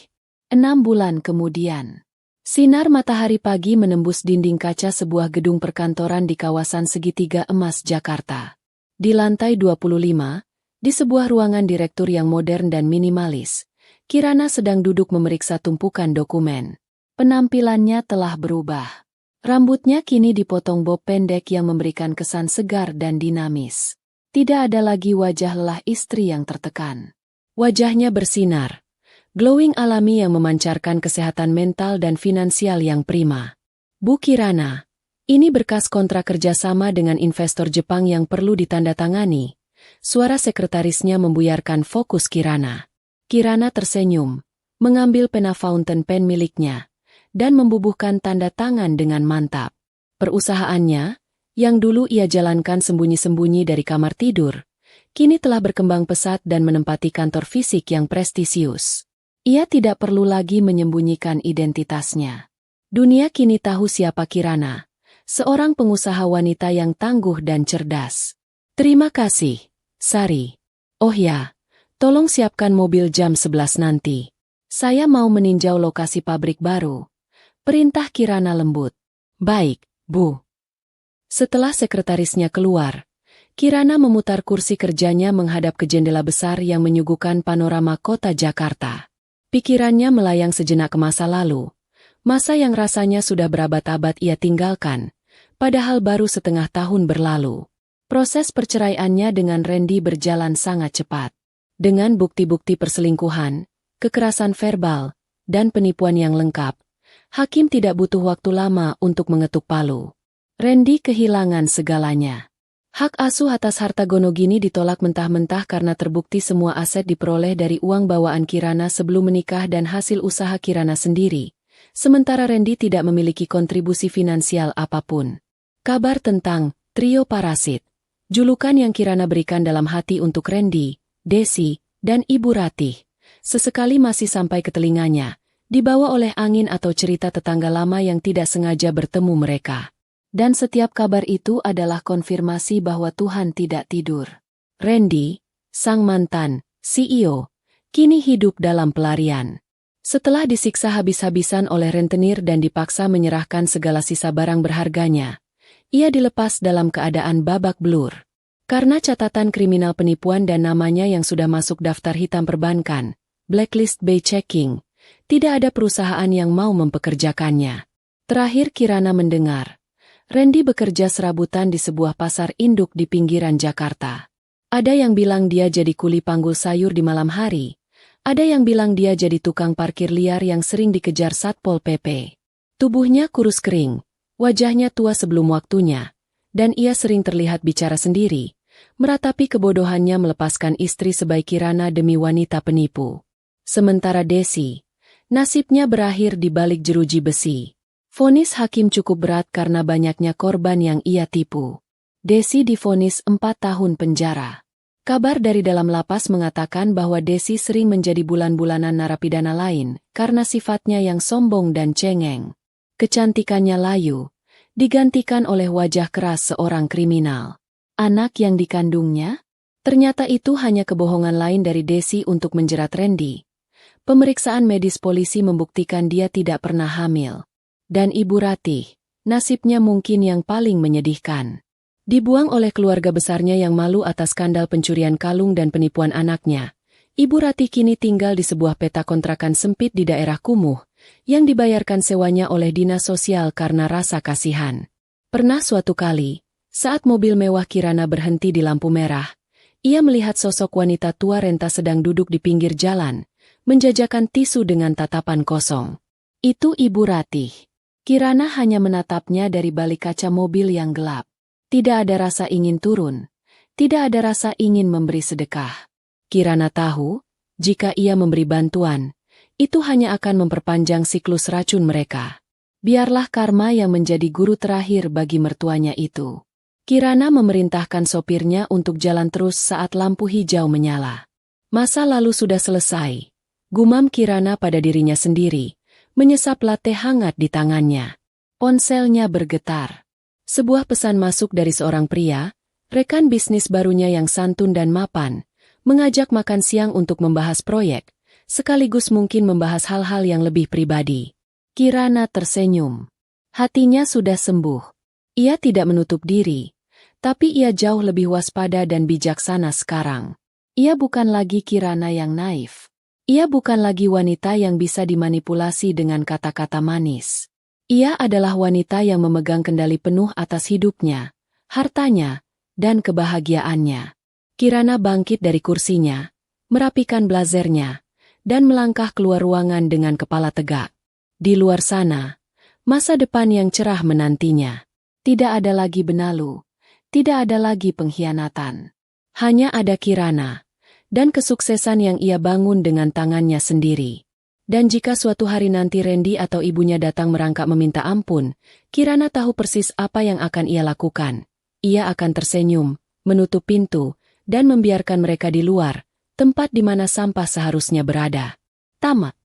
A: 6 bulan kemudian. Sinar matahari pagi menembus dinding kaca sebuah gedung perkantoran di kawasan Segitiga Emas Jakarta. Di lantai 25, di sebuah ruangan direktur yang modern dan minimalis, Kirana sedang duduk memeriksa tumpukan dokumen. Penampilannya telah berubah. Rambutnya kini dipotong bob pendek yang memberikan kesan segar dan dinamis. Tidak ada lagi wajah lelah istri yang tertekan. Wajahnya bersinar, glowing alami yang memancarkan kesehatan mental dan finansial yang prima. Bu Kirana, ini berkas kontrak kerjasama dengan investor Jepang yang perlu ditandatangani. Suara sekretarisnya membuyarkan fokus Kirana. Kirana tersenyum, mengambil pena fountain pen miliknya, dan membubuhkan tanda tangan dengan mantap. Perusahaannya, yang dulu ia jalankan sembunyi-sembunyi dari kamar tidur, kini telah berkembang pesat dan menempati kantor fisik yang prestisius. Ia tidak perlu lagi menyembunyikan identitasnya. Dunia kini tahu siapa Kirana, seorang pengusaha wanita yang tangguh dan cerdas. Terima kasih, Sari. Oh ya, tolong siapkan mobil jam 11 nanti. Saya mau meninjau lokasi pabrik baru. Perintah Kirana lembut. Baik, Bu. Setelah sekretarisnya keluar, Kirana memutar kursi kerjanya menghadap ke jendela besar yang menyuguhkan panorama kota Jakarta. Pikirannya melayang sejenak ke masa lalu, masa yang rasanya sudah berabad-abad ia tinggalkan, padahal baru setengah tahun berlalu. Proses perceraiannya dengan Randy berjalan sangat cepat. Dengan bukti-bukti perselingkuhan, kekerasan verbal, dan penipuan yang lengkap, hakim tidak butuh waktu lama untuk mengetuk palu. Randy kehilangan segalanya. Hak asuh atas harta Gonogini ditolak mentah-mentah karena terbukti semua aset diperoleh dari uang bawaan Kirana sebelum menikah dan hasil usaha Kirana sendiri, sementara Randy tidak memiliki kontribusi finansial apapun. Kabar tentang trio parasit, julukan yang Kirana berikan dalam hati untuk Randy, Desi, dan Ibu Ratih, sesekali masih sampai ke telinganya, dibawa oleh angin atau cerita tetangga lama yang tidak sengaja bertemu mereka. Dan setiap kabar itu adalah konfirmasi bahwa Tuhan tidak tidur. Randy, sang mantan CEO, kini hidup dalam pelarian. Setelah disiksa habis-habisan oleh rentenir dan dipaksa menyerahkan segala sisa barang berharganya, ia dilepas dalam keadaan babak belur. Karena catatan kriminal penipuan dan namanya yang sudah masuk daftar hitam perbankan, blacklist by checking, tidak ada perusahaan yang mau mempekerjakannya. Terakhir Kirana mendengar, Randy bekerja serabutan di sebuah pasar induk di pinggiran Jakarta. Ada yang bilang dia jadi kuli panggul sayur di malam hari. Ada yang bilang dia jadi tukang parkir liar yang sering dikejar Satpol PP. Tubuhnya kurus kering, wajahnya tua sebelum waktunya, dan ia sering terlihat bicara sendiri, meratapi kebodohannya melepaskan istri sebaik Kirana demi wanita penipu. Sementara Desi, nasibnya berakhir di balik jeruji besi. Vonis hakim cukup berat karena banyaknya korban yang ia tipu. Desi divonis 4 tahun penjara. Kabar dari dalam lapas mengatakan bahwa Desi sering menjadi bulan-bulanan narapidana lain karena sifatnya yang sombong dan cengeng. Kecantikannya layu, digantikan oleh wajah keras seorang kriminal. Anak yang dikandungnya? Ternyata itu hanya kebohongan lain dari Desi untuk menjerat Randy. Pemeriksaan medis polisi membuktikan dia tidak pernah hamil. Dan Ibu Ratih, nasibnya mungkin yang paling menyedihkan. Dibuang oleh keluarga besarnya yang malu atas skandal pencurian kalung dan penipuan anaknya, Ibu Ratih kini tinggal di sebuah peta kontrakan sempit di daerah kumuh, yang dibayarkan sewanya oleh dinas sosial karena rasa kasihan. Pernah suatu kali, saat mobil mewah Kirana berhenti di lampu merah, ia melihat sosok wanita tua renta sedang duduk di pinggir jalan, menjajakan tisu dengan tatapan kosong. Itu Ibu Ratih. Kirana hanya menatapnya dari balik kaca mobil yang gelap. Tidak ada rasa ingin turun. Tidak ada rasa ingin memberi sedekah. Kirana tahu, jika ia memberi bantuan, itu hanya akan memperpanjang siklus racun mereka. Biarlah karma yang menjadi guru terakhir bagi mertuanya itu. Kirana memerintahkan sopirnya untuk jalan terus saat lampu hijau menyala. Masa lalu sudah selesai. Gumam Kirana pada dirinya sendiri. Menyesap latte hangat di tangannya. Ponselnya bergetar. Sebuah pesan masuk dari seorang pria, rekan bisnis barunya yang santun dan mapan, mengajak makan siang untuk membahas proyek, sekaligus mungkin membahas hal-hal yang lebih pribadi. Kirana tersenyum. Hatinya sudah sembuh. Ia tidak menutup diri, tapi ia jauh lebih waspada dan bijaksana sekarang. Ia bukan lagi Kirana yang naif. Ia bukan lagi wanita yang bisa dimanipulasi dengan kata-kata manis. Ia adalah wanita yang memegang kendali penuh atas hidupnya, hartanya, dan kebahagiaannya. Kirana bangkit dari kursinya, merapikan blazernya, dan melangkah keluar ruangan dengan kepala tegak. Di luar sana, masa depan yang cerah menantinya. Tidak ada lagi benalu, tidak ada lagi pengkhianatan. Hanya ada Kirana. Dan kesuksesan yang ia bangun dengan tangannya sendiri. Dan jika suatu hari nanti Randy atau ibunya datang merangkak meminta ampun, Kirana tahu persis apa yang akan ia lakukan. Ia akan tersenyum, menutup pintu, dan membiarkan mereka di luar, tempat di mana sampah seharusnya berada. Tamat.